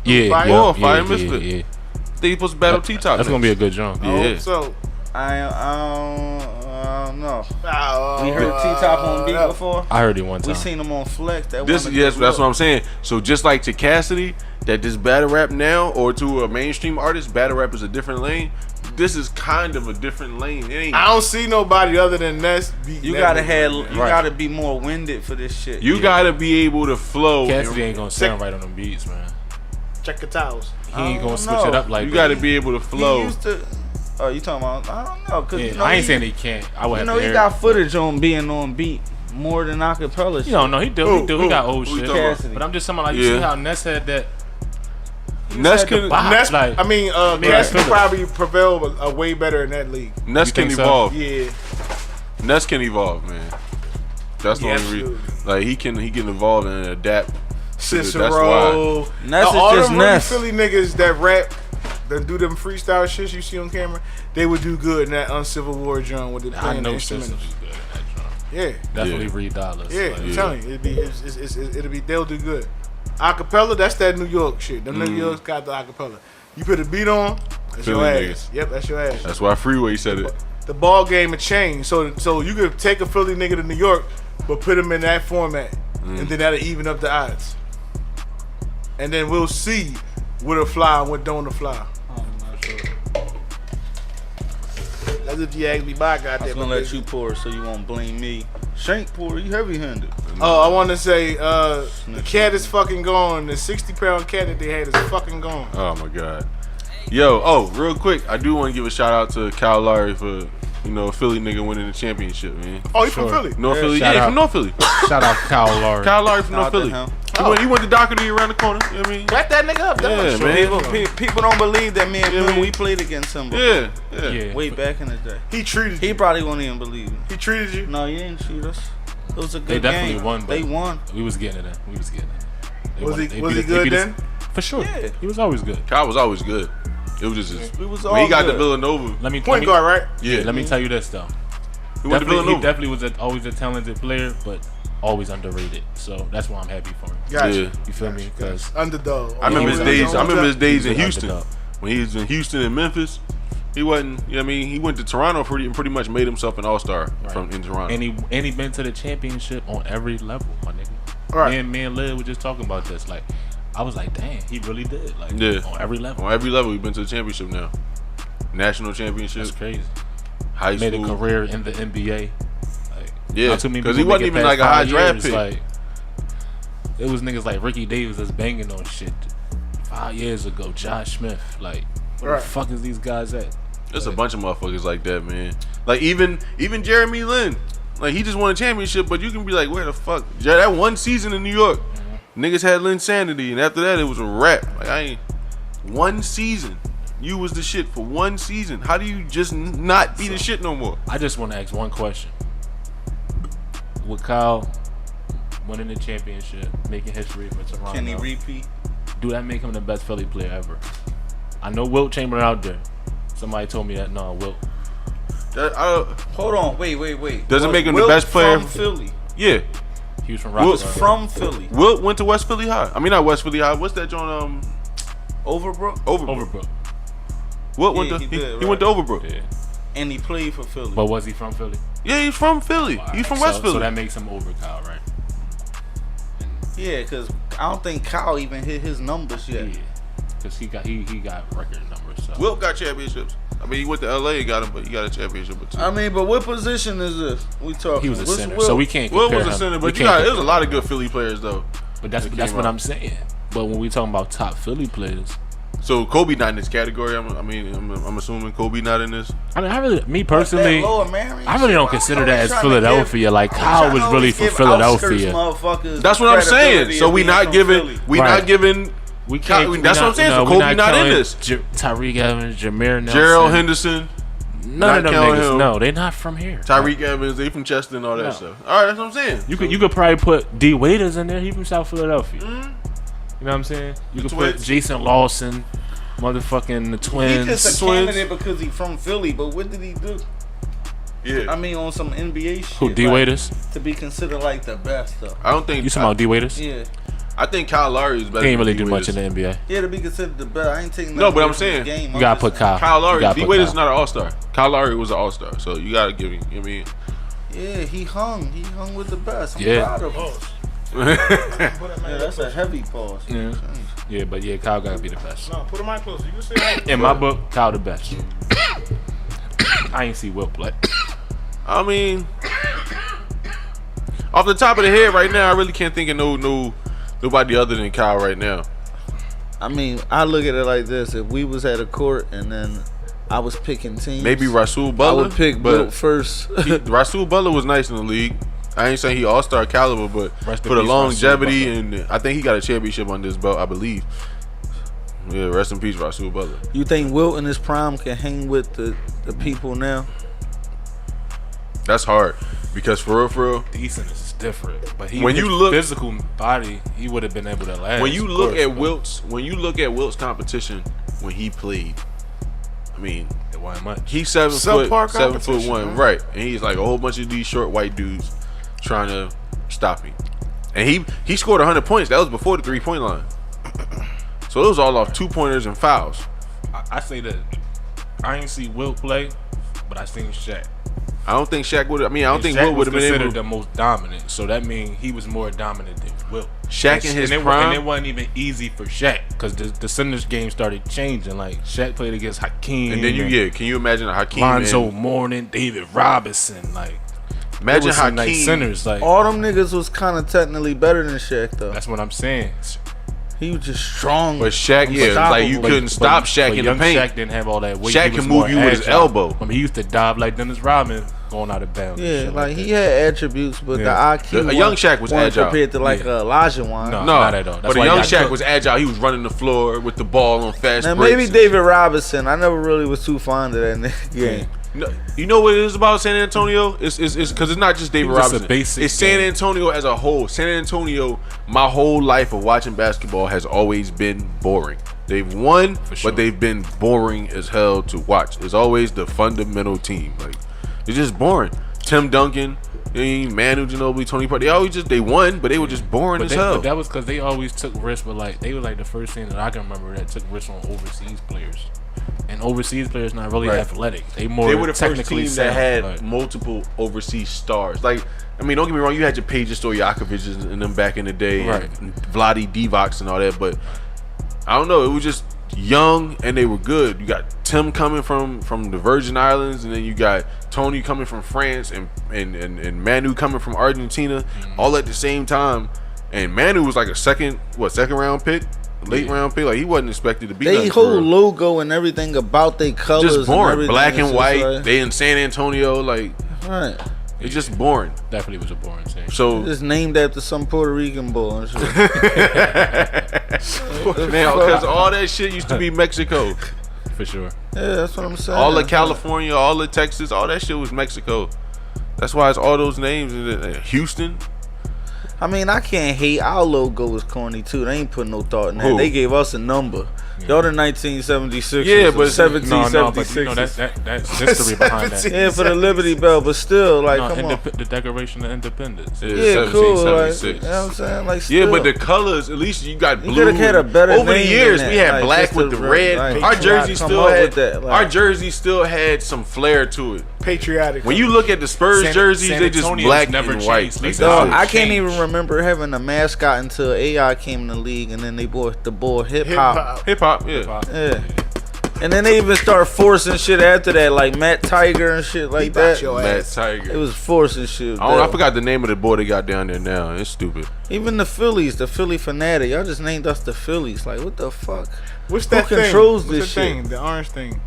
Yeah, Fire? yeah, Oh, yeah, Fire yeah, Misfit. yeah. I think he supposed to battle T-Top. That's gonna be a good jump. I Yeah. hope so. I don't know. Oh, We heard T-Top on beat before. I heard it one time. We seen him on Flex. That This, one yes, that's what I'm saying. So just like to Cassidy, that this battle rap now, or to a mainstream artist, battle rap is a different lane. This is kind of a different lane. It ain't. I don't see nobody other than Ness beating You that gotta nigga. have, you Right. gotta be more winded for this shit. You gotta be able to flow. Cassidy and- ain't gonna sound right on them beats, man. Check the towels. He ain't gonna don't switch know. it up like You that. gotta be able to He flow. used to. Oh, you talking about? I don't know. Cause Yeah, you know, I ain't saying he can't. I would You have know to he hear got it. footage on being on beat more than acapella shit. You don't know. He do. He do. He got old Who you shit. talking about? Cassidy. But I'm just saying, like, you Yeah. see how Ness had that. Ness had the can bop, Ness, like, Cassidy probably prevail way better in that league. Ness You can think so? evolve. Yeah. Ness can evolve, man. That's the Yeah, only reason. absolutely. Like he can evolve and adapt. Cicero. Ness is all just them really Ness. Philly niggas that rap, that do them freestyle shits you see on camera, they would do good in that Uncivil War joint with the I playing the know System instruments. is good in that drum. Yeah. Definitely Yeah. read dollars. Yeah, Like, I'm telling you, it'll be they'll do good. Acapella, that's that New York shit. Them New York's got the acapella. You put a beat on, that's Philly your ass. niggas. Yep, that's your ass. That's why Freeway said it. The ball game had changed, so you could take a Philly nigga to New York, but put him in that format, and then that'll even up the odds. And then we'll see what'll fly and what don't fly. That's if you ask me, by I was goddamn. gonna let you pour so you won't blame me. Shank pour, you heavy handed. Oh, I want to say the cat is fucking gone. The 60-pound cat that they had is fucking gone. Oh my god. Yo, real quick, I do want to give a shout out to Kyle Lowry for a Philly nigga winning the championship, man. Oh, he from Philly? North Philly, shout yeah, out. from North Philly. Shout out Kyle Lowry. Kyle Lowry from North Shout out to Philly. him. He went to Doherty around the corner. You know what I mean? Back that nigga up. Yeah, Sure. man. People don't believe that me and Yeah, Bill, man. we played against him. Yeah. Yeah. Way back in the day. He treated He you. probably won't even believe it. He treated you. No, you didn't cheat us. It was a good They definitely game. won. But They won. We was getting it. They Was beat he us- good beat us- then? For sure. Yeah. He was always good. Kyle was always good. It was just his, We was when he all got to good. Villanova. Let me Point let me- guard, right? Yeah. Let me tell you this though. He went to He Villanova. definitely was always a talented player, but always underrated. So that's why I'm happy for him. Gotcha. Yeah. You feel me? Because Underdog. I remember was his days. I underdog. remember his days in He was Houston. underdog. When he was in Houston and Memphis, he wasn't. You know what I mean? He went to Toronto and pretty much made himself an all-star in Toronto. and he been to the championship on every level, my nigga. Right. Me and Liv were just talking about this. Like, I was like, damn, he really did. Like, Yeah. on every level. On every level, he's been to the championship now. National championship, That's crazy. high Made a school. career in the NBA. Like, Yeah, not too many 'cause he people wasn't make it even past like a high 5 draft years. pick. Like, it was niggas like Ricky Davis that's banging on shit 5 years ago. Josh Smith. Like, where Right. the fuck is these guys at? There's a bunch of motherfuckers like that, man. Like even Jeremy Lin, like he just won a championship, but you can be like, where the fuck? That one season in New York, niggas had Linsanity, and after that it was a wrap. Like I ain't one season. You was the shit for one season. How do you just not be the shit no more? I just want to ask one question. With Kyle winning the championship, making history for Toronto, Can he repeat? do that make him the best Philly player ever? I know Wilt Chamberlain out there. Somebody told me that. No, Wilt. Hold on, wait. Doesn't make him the Wilt best player. from Philly. Yeah, He was from Wilt's Rockford. From Philly. Wilt went to West Philly High. I mean not West Philly High. What's that joint? Overbrook. Overbrook. Overbrook. Wilt Yeah, went to he he did, went to right. Overbrook. Yeah. And he played for Philly. But was he from Philly? Yeah, he's from Philly. He's from West Philly. So that makes him over Kyle, right? Yeah, because I don't think Kyle even hit his numbers yet. Yeah. Because he got record numbers. So. Wilt got championships. I mean, he went to LA, got him, but he got a championship too. I mean, but what position is this? We talking. He was a What's center, Wilt? so we can't Wilt compare was a him. center, We but you can't got it was a compare lot him. of good Philly players though. But that's that came what out. I'm saying. But when we talking about top Philly players, So Kobe not in this category. I'm assuming Kobe not in this. I mean, me personally, That Lower Marion I really don't shit, consider I'm that always as trying to Philadelphia. give- Like I'm Kyle trying was to really always from give outskirts Philadelphia. motherfuckers That's what I'm saying. credibility So of we being not from giving. Philly. We Right. not giving. We can't. That's what I'm saying. So we're Kobe not in counting this. Tyreek Evans, Jameer Nelson, Gerald Henderson, None of not them counting niggas. him. No, they not from here. Tyreek Evans, they from Chester and all that No. stuff. All right, that's what I'm saying. You could probably put D Waiters in there. He from South Philadelphia. You know what I'm saying? You could put Twins. Jason Lawson, motherfucking the He Twins. just a Twins. candidate because he from Philly, but what did he do? Yeah, I mean, on some NBA shit. Who D like, Waiters? to be considered like the best though. I don't think You talking about D Waiters? Yeah, I think Kyle Lowry is better. He ain't really than do much in D-Waiters. the NBA. yeah, to be considered the best. I ain't taking No, nothing but away I'm from his saying, game. You I'm gotta just put saying. Kyle. Kyle You Lowry, gotta D put Waiters Kyle. is not an All Star. Kyle Lowry was an All Star, so you gotta give him. I mean, Yeah, he hung with the best. I'm Yeah. proud of him. Yeah, that's a heavy pause. Yeah. Yeah, but yeah, Kyle gotta be the best. No, put the mic closer. You can say that. In my book, Kyle the best. I ain't see Wilt play. I mean, off the top of the head right now, I really can't think of nobody other than Kyle right now. I mean, I look at it like this: if we was at a court and then I was picking teams, Maybe Rasul I Butler. would pick but Wilt first. Rasul Butler was nice in the league. I ain't saying he All Star caliber, but Rest in for the peace, longevity Rasul and I think he got a championship on this belt, I believe. Yeah, rest in peace, Rasul Butler. You think Wilt in his prime can hang with the people now? That's hard because for real, Decent is different, but When his you look- physical body, he would have been able to last. when you of look course, at but Wilt's competition when he played, I mean, it wasn't much. he's 7 Subpar foot, 7 foot competition, 1, man. right? And he's like a whole bunch of these short white dudes trying to stop him. And he scored 100 points. That was before the 3-point line. So it was all off 2-pointers and fouls. I say that I ain't see Wilt play, but I seen Shaq. I don't think Shaq would. I don't think Shaq Wilt would have was been considered able. the most dominant, so that means he was more dominant than Wilt. Shaq in his and prime? it wasn't even easy for Shaq because the centers game started changing. Like Shaq played against Hakeem, And then can you imagine a Hakeem Lonzo and Mourning, David Robinson. Like Imagine was some nice Hakeem. centers. Like All them niggas was kind of technically better than Shaq though. that's what I'm saying. He was just strong. But Shaq, yeah, it was like you couldn't stop Shaq in the young paint. Shaq didn't have all that weight. Shaq He was can move more you with his agile. elbow. I mean, he used to dive like Dennis Rodman going out of bounds. and Yeah, shit like he that. had attributes, but Yeah. the IQ. A young Shaq was wasn't agile. compared to like Yeah. Elijah Wan. No. No, Not at all. That's but a why he young got Shaq cooked. was agile. He was running the floor with the ball on fast Now breaks. maybe David Robinson. I never really was too fond of that nigga game. No, you know what it is about San Antonio? It's because it's not just David It was just a Robinson. basic It's San game. Antonio as a whole. San Antonio, my whole life of watching basketball has always been boring. They've won, sure. but they've been boring as hell to watch. It's always the fundamental team. Like it's just boring. Tim Duncan, Manu Ginobili, Tony Parker. They won, but they were just boring as hell. But that was because they always took risks. But like they were like the first team that I can remember that took risks on overseas players. And overseas players not really Right. athletic. They more They were the first technically team that sound. had Like, multiple overseas stars. Like, I mean, don't get me wrong, you had your Peja Stojakovic's and them back in the day, Right. and Vlade Divac and all that, but I don't know, it was just young and they were good. You got Tim coming from the Virgin Islands, and then you got Tony coming from France, and Manu coming from Argentina, all at the same time. And Manu was like a second round pick, late round pick. Like he wasn't expected to be. They nothing for whole real. logo and everything about their colors. Just boring, and black everything and is white. just like- They in San Antonio, like right. it's just boring. definitely was a boring team. So Just named after some Puerto Rican boy and shit. man, because all that shit used to be Mexico. For sure. Yeah, that's what I'm saying. All of California, all of Texas, all that shit was Mexico. That's why it's all those names. Houston. I mean, I can't hate. Our logo is corny too. They ain't put no thought in that. Who? They gave us a number. Y'all the 1976. Yeah, but- 1776. but you know that's history behind that. Yeah, for the Liberty Bell, but still, like, No, come on. the Declaration of Independence. Yeah, cool. Like, 1776. you know what I'm saying? Like, Yeah, still. but the colors, at least you got blue. could've had a better Over the name years, than we that. had Like, black just with to the red. like, Our try jersey to come still up had with that, like- our jersey still had some flair to it. Patriotic. When you look at the Spurs jerseys, San they just Antonio's black never and white. changed. Like, Like, that's Dog, it. I can't change. even remember having a mascot until AI came in the league, and then they bought the bull hip hop. Hip hop, yeah. Yeah. And then they even start forcing shit after that, like Matt Tiger and shit like that. Matt Tiger. It was forcing shit. I forgot the name of the boy they got down there now. It's stupid. Even the Phillies, the Philly Fanatic, y'all just named us the Phillies. Like, what the fuck? What's that Who thing? controls What's this the shit? thing? The orange thing.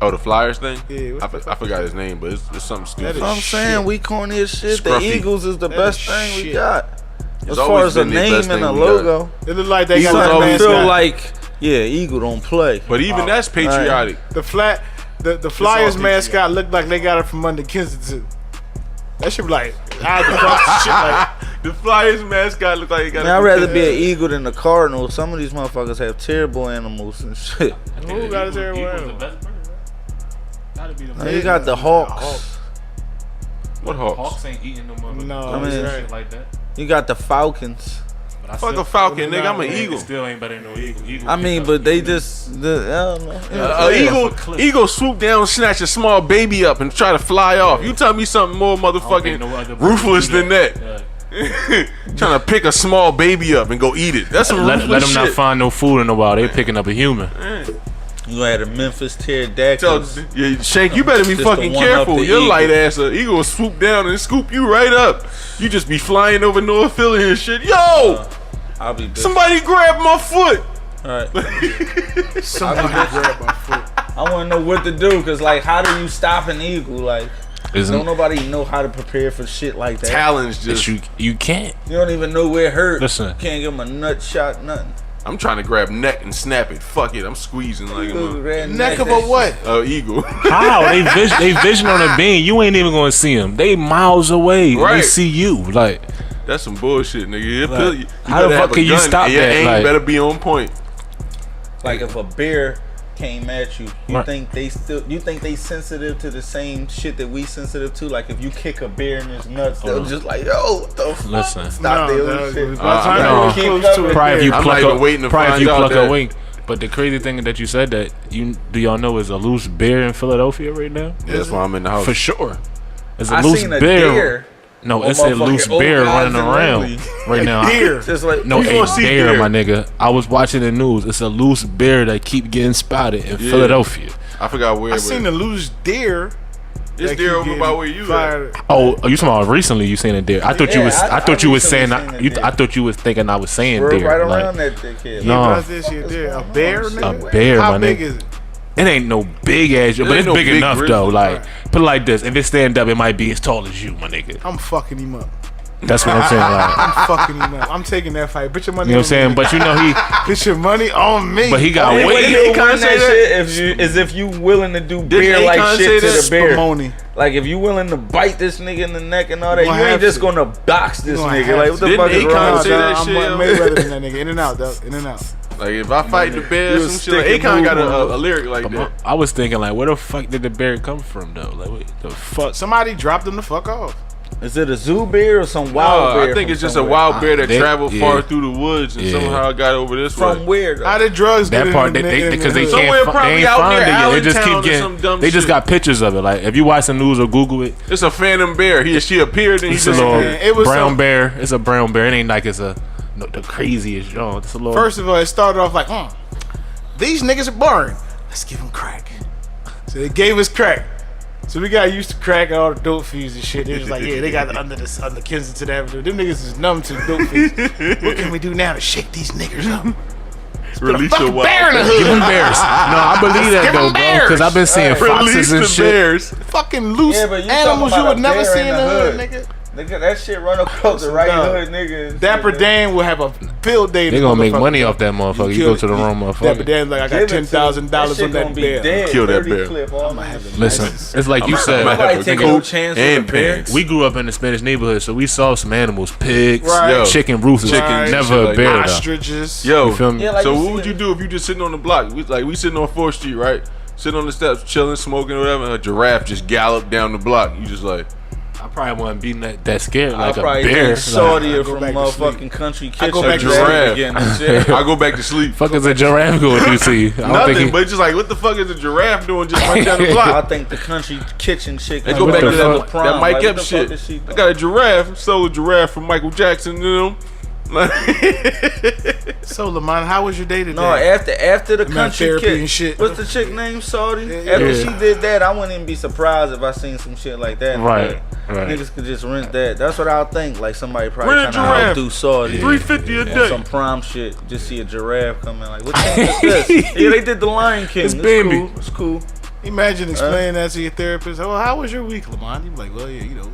Oh, the Flyers thing? Yeah, what's the I forgot his name, but it's something stupid. That I'm is saying shit. we corny as shit. Scruffy. The Eagles is the That best is thing we shit. got. As always far as a been the name best and thing a we got. logo, It look like they you got starting the to feel mascot. like, yeah, Eagle don't play. But even that's patriotic. The Flyers mascot looked like they got it from under Kensington. That should be like I had to cross the shit like The Flyers mascot look like he got. Man, I'd rather be an Eagle than a Cardinal. Some of these motherfuckers have terrible animals and shit. who got a terrible Eagles the animal? best bird, right? Gotta be the Now you got the Hawks. What Hawks? Hawks ain't eating no mother. No, I mean, shit like that. You got the Falcons. But I Fuck still- a Falcon, nigga. I'm an Eagle Eagle. still ain't better than no Eagle. Eagle I mean, but they just, I don't know. Eagle swoop down, snatch a small baby up, and try to fly off. You tell me something more I don't think motherfucking no other bird ruthless do than that. Yeah. Trying to pick a small baby up and go eat it. That's some Let ruthless them not shit. find no food in a while. They picking up a human. You had a Memphis pterodactyls. Yeah, Shank, you better be Just the fucking one up careful. the Your eagle. light ass eagle will swoop down and scoop you right up. You just be flying over North Philly and shit. Yo, I'll be bitch. somebody grab my foot. Alright. somebody grab my foot. I want to know what to do, cause like, how do you stop an eagle? Like, don't nobody know how to prepare for shit like that. Talons just. You can't. You don't even know where it hurt. Listen. Can't give him a nut shot, nothing. I'm trying to grab neck and snap it. Fuck it. I'm squeezing like a Neck of a what? eagle. How they vision on a beam? You ain't even gonna see them. They miles away. Right. They see you. Like That's some bullshit, nigga. You how the better fuck have a can you gun, stop and your that? aim Like- better be on point. Like if a bear came at you, you Right. think they sensitive to the same shit that we sensitive to? Like if you kick a bear in his nuts, they'll just like, yo, what the fuck? Listen. Stop No, the no, other shit. by the time no. you get close to it, Probably if you I'm pluck not even waiting to probably if find you out pluck that. a wing. But the crazy thing that you said that do y'all know is a loose bear in Philadelphia right now? Yeah, that's why I'm in the house. For sure. It's a I loose seen a bear. deer. No, One it's a loose motherfucking bear old guys running in around Wrigley. right now. deer. Just like No, You gonna a see bear, deer. my nigga. I was watching the news. It's a loose bear that keep getting spotted in Yeah. Philadelphia. I forgot where. I seen a loose deer This That deer keep over getting by where you at. fired. Oh, are you talking about recently? You seen a deer? I thought you Yeah, was. I I thought you was recently saying. seen a You, deer. I thought you was thinking I was saying We're deer. right like, around that dickhead. No. What's this shit there? A bear, nigga? A bear, How my big nigga. is it? it ain't no big ass, but ain't it's no big big enough grizzly. though. Like put it like this: if it stand up, it might be as tall as you, my nigga. I'm fucking him up. That's what I'm saying. Like, I'm fucking him up. I'm taking that fight. Put your money you know what I'm on saying? me. But you know he, Put your money on me. but he got Only way weight. you'll Akon win say that that? shit is if you willing to do Didn't bear like Akon shit say to that? the bear. Spumoni. Like if you willing to bite this nigga in the neck and all that, you gonna ain't have just to. gonna box this gonna nigga. have Like to. what the Didn't fuck is Akon wrong? say with that you? I'm shit, yo? Way better than that nigga. In and out, though. In and out. Like if I fight the bear, You a some shit. Like stick Akon and got move a lyric like that. I was thinking like, where the fuck did the bear come from though? Like, what the fuck? Somebody dropped him the fuck off. Is it a zoo bear or some wild bear? I think from it's just a somewhere? wild bear that They- traveled yeah. far through the woods and Yeah. somehow got over this From way. where though? How did drugs That get part, in the because they hood? can't, Somewhere they probably ain't out find near it yet. They just Allentown keep or some getting, dumb they just shit. got pictures of it. Like if you watch the news or Google it, It's a phantom bear. She appeared and he it's a just little It was brown some- bear. It's a brown bear. It ain't like it's a the craziest John. It's a little. First of all, it started off like, these niggas are boring. Let's give them crack. So they gave us crack. So we got used to crack and all the dope fiends and shit. They was like, yeah, they got it under Kensington Avenue. Them niggas is numb to the dope fiends. What can we do now to shake these niggas up? release Fuck your a bear in the wild. hood. Give them bears. No, I believe that Give though, them bro. bears. Because I've been seeing Release foxes and the shit. bears. Fucking loose Yeah, but you animals talking you about would a never bear see in in the the hood, hood. nigga. Nigga, that shit run across the right Dog. hood, nigga. Dapper Dan will have a field day. They gonna make money off that motherfucker. You go to the wrong Dapper motherfucker. Dan like, I got $10,000 on that bear. Kill that bear. Listen, it's like you said. Nobody take nigga, no chance and with a bear. pants. we grew up in the Spanish neighborhood, so we saw some animals: pigs, Right. Yo. chicken, roosters. Right. Never Shit a like bear. Though. Ostriches. Yo, You feel me? Yeah, like so you what see would it. you do if you just sitting on the block? We sitting on 4th Street, right? Sitting on the steps, chilling, smoking, whatever. And a giraffe just galloped down the block. You just like, I probably wasn't being that scared I like a probably bear. think Saudi go from back to motherfucking country kitchen. go back to giraffe. Again, and shit. I go back to sleep. Fuck is a giraffe going to see? I don't Nothing, think but it's just like, what the fuck is a giraffe doing just right down the I block? think the country kitchen chick. Let's go What back the to fuck? that Mike Like, Epps what the shit. fuck is she I doing? got a giraffe, stole a giraffe from Michael Jackson, you know? So, Lamont, how was your day today? No, after the Not country therapy kid. and shit. What's the chick name? Saudi. Yeah. After she did that, I wouldn't even be surprised if I seen some shit like that. Right, Like, right. Niggas could just rent that. That's what I think. Like somebody probably Rent a trying to giraffe. outdo Saudi. $350 a On day. some prime shit. Just see a giraffe coming. Like what the fuck is this? Yeah, they did the Lion King. It's It's Bambi. cool. It's cool. Imagine explaining that to your therapist. Oh, how was your week, Lamont? You be like, well, yeah, you know,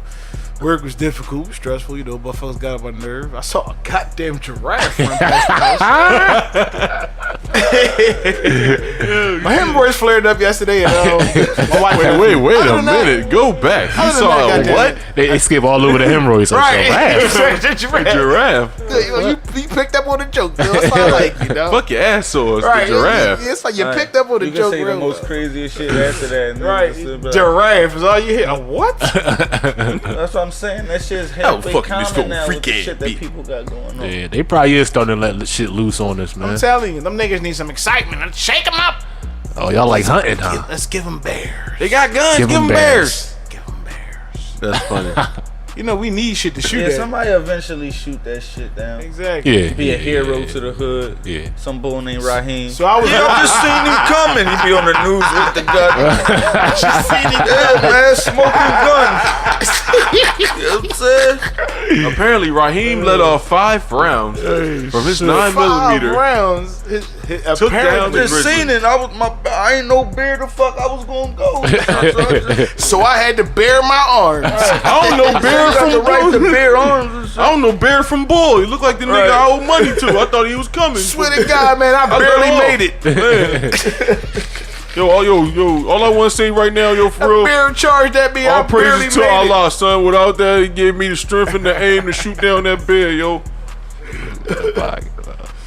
work was difficult, stressful. You know, motherfuckers got up on nerve. I saw a goddamn giraffe run past the house. My hemorrhoids flared up yesterday, and my wife. Wait Other a than that- minute. Go back. You other than saw that, a goddamn what? it. they skip all over the hemorrhoids. Like, Right, giraffe. The A giraffe. You picked up on the joke. Yo. That's how I like you, know. Fuck your ass sores, Right, the giraffe. It's like you picked up on the You can joke say the real most well. craziest shit after that. and Right, then just be like, giraffe is all you hear. A what? That's what I'm saying. That shit's halfway fucking this common little now with the freak-ass shit that beat. people got going on. Yeah, they probably is starting to let the shit loose on us, man. I'm telling you, them niggas need some excitement. Let's shake them up. Oh, y'all like hunting, huh? Let's give them bears. They got guns. Give 'em bears. Give them bears. That's funny. You know, we need shit to shoot Yeah, at. somebody eventually shoot that shit down. Exactly. Yeah. Be a hero yeah, to the hood. Yeah. Some bull named Raheem. So I was I just seen him coming. He be on the news with the gun. Just seen him, yeah, man, smoking guns. You know what I'm saying? Apparently, Raheem let off 5 rounds from his 9 5 millimeter. rounds. Took down Apparently, the Just grizzly. seen it. I ain't no bear the fuck I was gonna go. so I had to bare my arms. I don't know Bear got from the right to Bull. bear arms and shit. I don't know Bear from Bull. He looked like the nigga I owe money to. I thought he was coming. Swear to God, man, I barely made it. Yo, all I want to say right now, yo, for real. Bear charged at me. I All barely praises to made it. Allah, son. Without that, he gave me the strength and the aim to shoot down that bear, yo.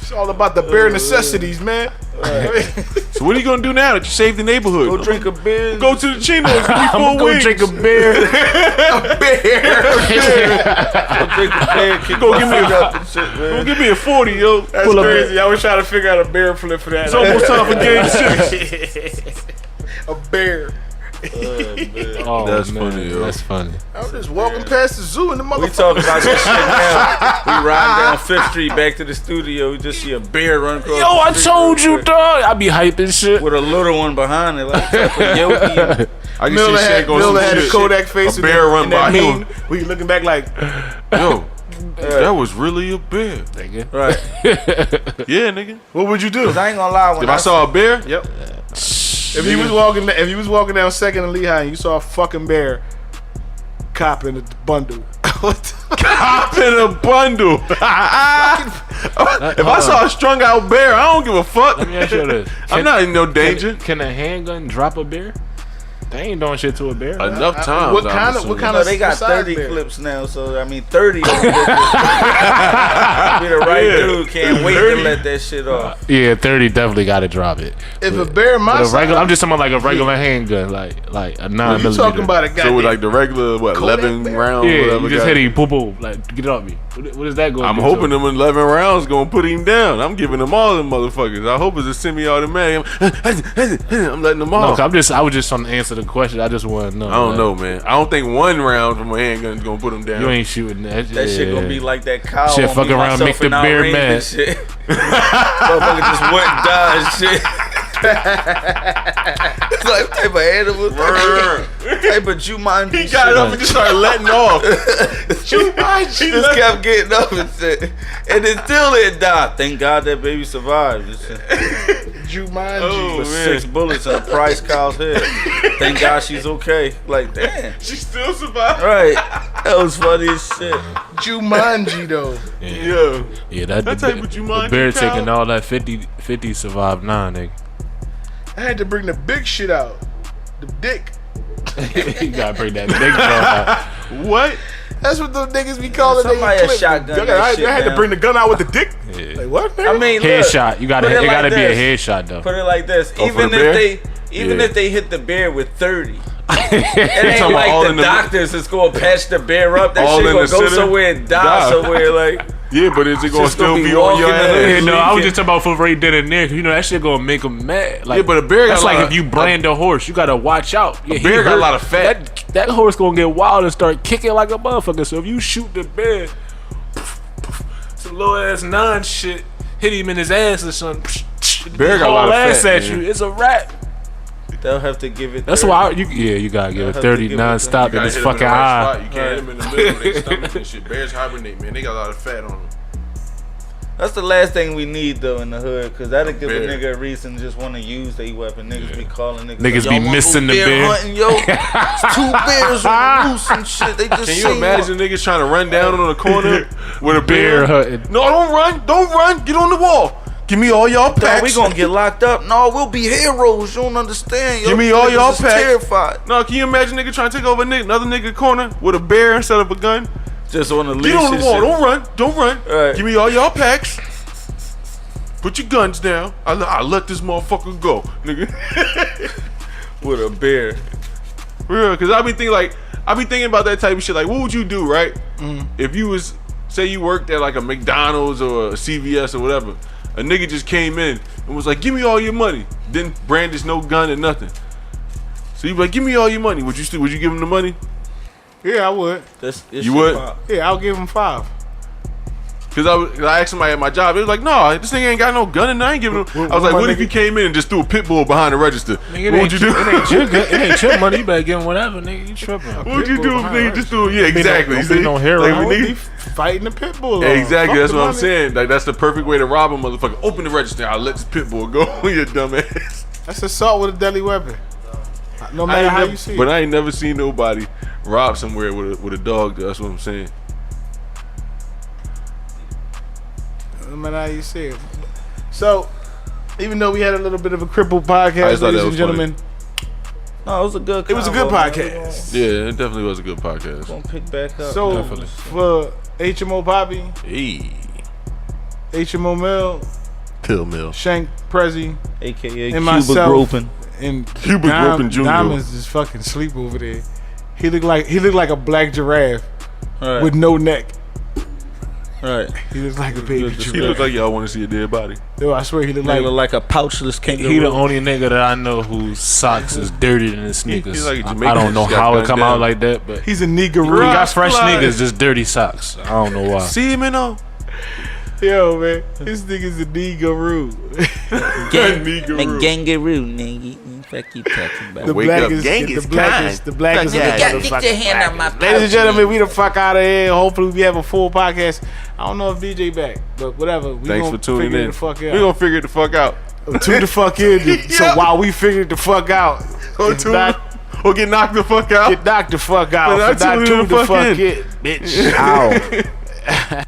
It's all about the bare necessities, man. So what are you gonna do now that you saved the neighborhood? Go drink a beer. Go to the Chinos. Give me 4 I'm gonna wings. drink a beer. Go give me a 40, yo. That's crazy. I was trying to figure out a bear flip for that. It's almost time for game 6. A bear. Oh, That's man, funny, yo. That's funny. I was just walking past the zoo and the We motherfucker. talking about this shit now. We riding down Fifth Street back to the studio. We just see a bear run across. Yo, I the street told real you, quick dog. I be hyping shit. with a little one behind it, like type of Yogi. I can Miller see Shaq on Miller some had a shit. Kodak face A bear run and that by meme. him. We looking back like, Yo, that was really a bear. Nigga. Right. Yeah, nigga. what would you do? Cause I ain't gonna lie. When If I saw a bear, Yep. If you was walking down Second and Lehigh and you saw a fucking bear copping a bundle. hop in a bundle. If I saw a strung out bear, I don't give a fuck. Let me ask you this. I'm not in no danger. Can a handgun drop a bear? They ain't doing shit to a bear. Enough times. What I'm kind assuming. of they got size 30 bear? clips now, so I mean 30. Be the right dude. Can't wait to let that shit off. Yeah, 30 definitely got to drop it. If a bear my But a size, regular, I'm just talking about like a regular handgun, like a 9 you talking about a guy? So with like the regular, what, Kodak 11 bear? rounds? Yeah, whatever you just guy- hit him, boom, boom, like get it off me. What is that going? I'm hoping them 11 rounds gonna put him down. I'm giving them all them motherfuckers. I hope it's a semi-automatic. I'm letting them No, off. 'cause I was just trying to answer the question. I just want to know. I don't know, man. I don't think one round from a handgun is gonna put them down. You ain't shooting that. That shit gonna be like that cow. Shit, on fuck me, around, myself, make the and bear outrage mad. and shit. Motherfucker just went and died and shit. It's like type of animal, type of Jumanji. He got up and just started letting off. He just kept getting up and shit, and then still it died. Thank God that baby survived. This shit. Jumanji. Oh, With man. 6 bullets in a prize cow's head. Thank God she's okay. Like damn, She still survived. right? That was funny as shit. Jumanji though. Yeah. Yeah, that type of the Jumanji bear cow. taking all that 50 survived 9, nigga. I had to bring the big shit out. The dick. You gotta bring that big out. What? That's what those niggas be calling it. Somebody a shotgun that shit I had to down. bring the gun out with the dick. Yeah. Like what? Man? I mean, look, Headshot. You gotta. put It gotta like be a this. headshot though. Put it like this. Oh, for Even the if bear? if they hit the bear with 30, it talking ain't about like all the in the- doctors is gonna patch the bear up. That All shit in gonna the go center? somewhere and die Die. somewhere. Like Yeah, but is it gonna Just gonna still be be on your walking in the- ass? Yeah, no, I was leaking. just talking about for right then and there. 'Cause you know that shit gonna make them mad. Like, Yeah, but a bear got that's a like lot if of- you brand a horse, you gotta watch out. Yeah, bear he got a hurt. lot of fat. That horse gonna get wild and start kicking like a motherfucker. So if you shoot the bear, some little ass 9 shit, hit him in his ass or something. Bear got a lot of ass fat, at man. you. It's a wrap. they'll have to give it. That's 30. why you gotta give it have to 30 give it non-stop You in gotta his hit 'em in fucking the right eye. spot. You can't hit them in the middle of their stomach and shit. Bears hibernate, man. They got a lot of fat on them. That's the last thing we need though in the hood, cause that'll give a Bear. nigga a reason to just want to use their weapon. Niggas be calling niggas. Niggas like, be "Yo, wanna missing go the bear." hunting, yo. It's 2 bears on the loose and shit. They just Can you seen imagine niggas trying to run down on the corner with a Bear bear? hunting. No, don't run. Don't run. Get on the wall. Give me all y'all Dog, packs. we gonna get locked up. No, we'll be heroes. You don't understand. Yo, Give me all niggas y'all is packs. terrified. No, can you imagine nigga trying to take over another nigga corner with a bear instead of a gun? Just on the leash. Get on the and wall. shit. Don't run. Don't run. Right. Give me all y'all packs. Put your guns down. I let this motherfucker go, nigga. With a bear. For real, cause I be thinking about that type of shit. Like, what would you do, right? If you was, say, you worked at like a McDonald's or a CVS or whatever, a nigga just came in and was like, "Give me all your money." Didn't brandish no gun or nothing. So you be like, "Give me all your money." Would you give him the money? Yeah, I would. That's You would? Yeah, I'll give him 5. Cause I asked somebody at my job, it was like, "No, this nigga ain't got no gun, and I ain't giving him." I was like, my "What if nigga- he came in and just threw a pit bull behind the register? Nigga, What would you do?" It ain't your good. It ain't your money. You better give him whatever, nigga. You tripping? What would you do if nigga just threw? Yeah, exactly. Don't be See? no hero. Like, I when would nigga- be fighting the pit bull. Exactly, Fuck that's the what I'm money. saying. Like, that's the perfect way to rob a motherfucker. Open the register. I'll let this pit bull go. You dumbass. That's assault with a deadly weapon. No matter how you see But it. I ain't never seen nobody rob somewhere with a dog. That's what I'm saying. No matter how you see it. So, even though we had a little bit of a crippled I podcast, just thought ladies that and was gentlemen, No, it was a good. it was a good convo, man. podcast. Yeah, it definitely was a good podcast. Gonna pick back up. So, Definitely. for HMO Poppy, Hey, HMO Mill, Pill Mill. Shank Prezi, AKA and Cuba myself, groping. and Cuba groping Junior. Diamonds just fucking sleep over there. He looked like a black giraffe Right. with no neck. Right. He looks like a baby He giraffe. look like y'all want to see a dead body. Yo, I swear he look Like, like. look like a pouchless kangaroo. He the only nigga that I know whose socks is dirtier than his sneakers. He's like a I Jamaican don't know that just how got it come gunned out down. like that, but He's a we niggeroo. got fresh Right. niggas, just dirty socks. I don't know why. See him in though. Yo, man, this nigga's a niggeroo. Kangaroo, nigga. Fuck you talking about? The Wake up, blackest, Genghis the blackest, Khan. the blackest. Yeah, of the yeah. Get your motherfucking hand out my blackest. Ladies and pouch, gentlemen, nigga. we the fuck out of here. Hopefully, we have a full podcast. I don't know if DJ back, but whatever. We Thanks gonna for tuning figure in. The fuck We out. gonna figure it the fuck out. Tune the fuck in. So while we figure it the fuck out, Or if not, or get knocked the fuck out. get knocked the fuck out. But If not not tune tune the the fuck fuck in. in, bitch. Ow.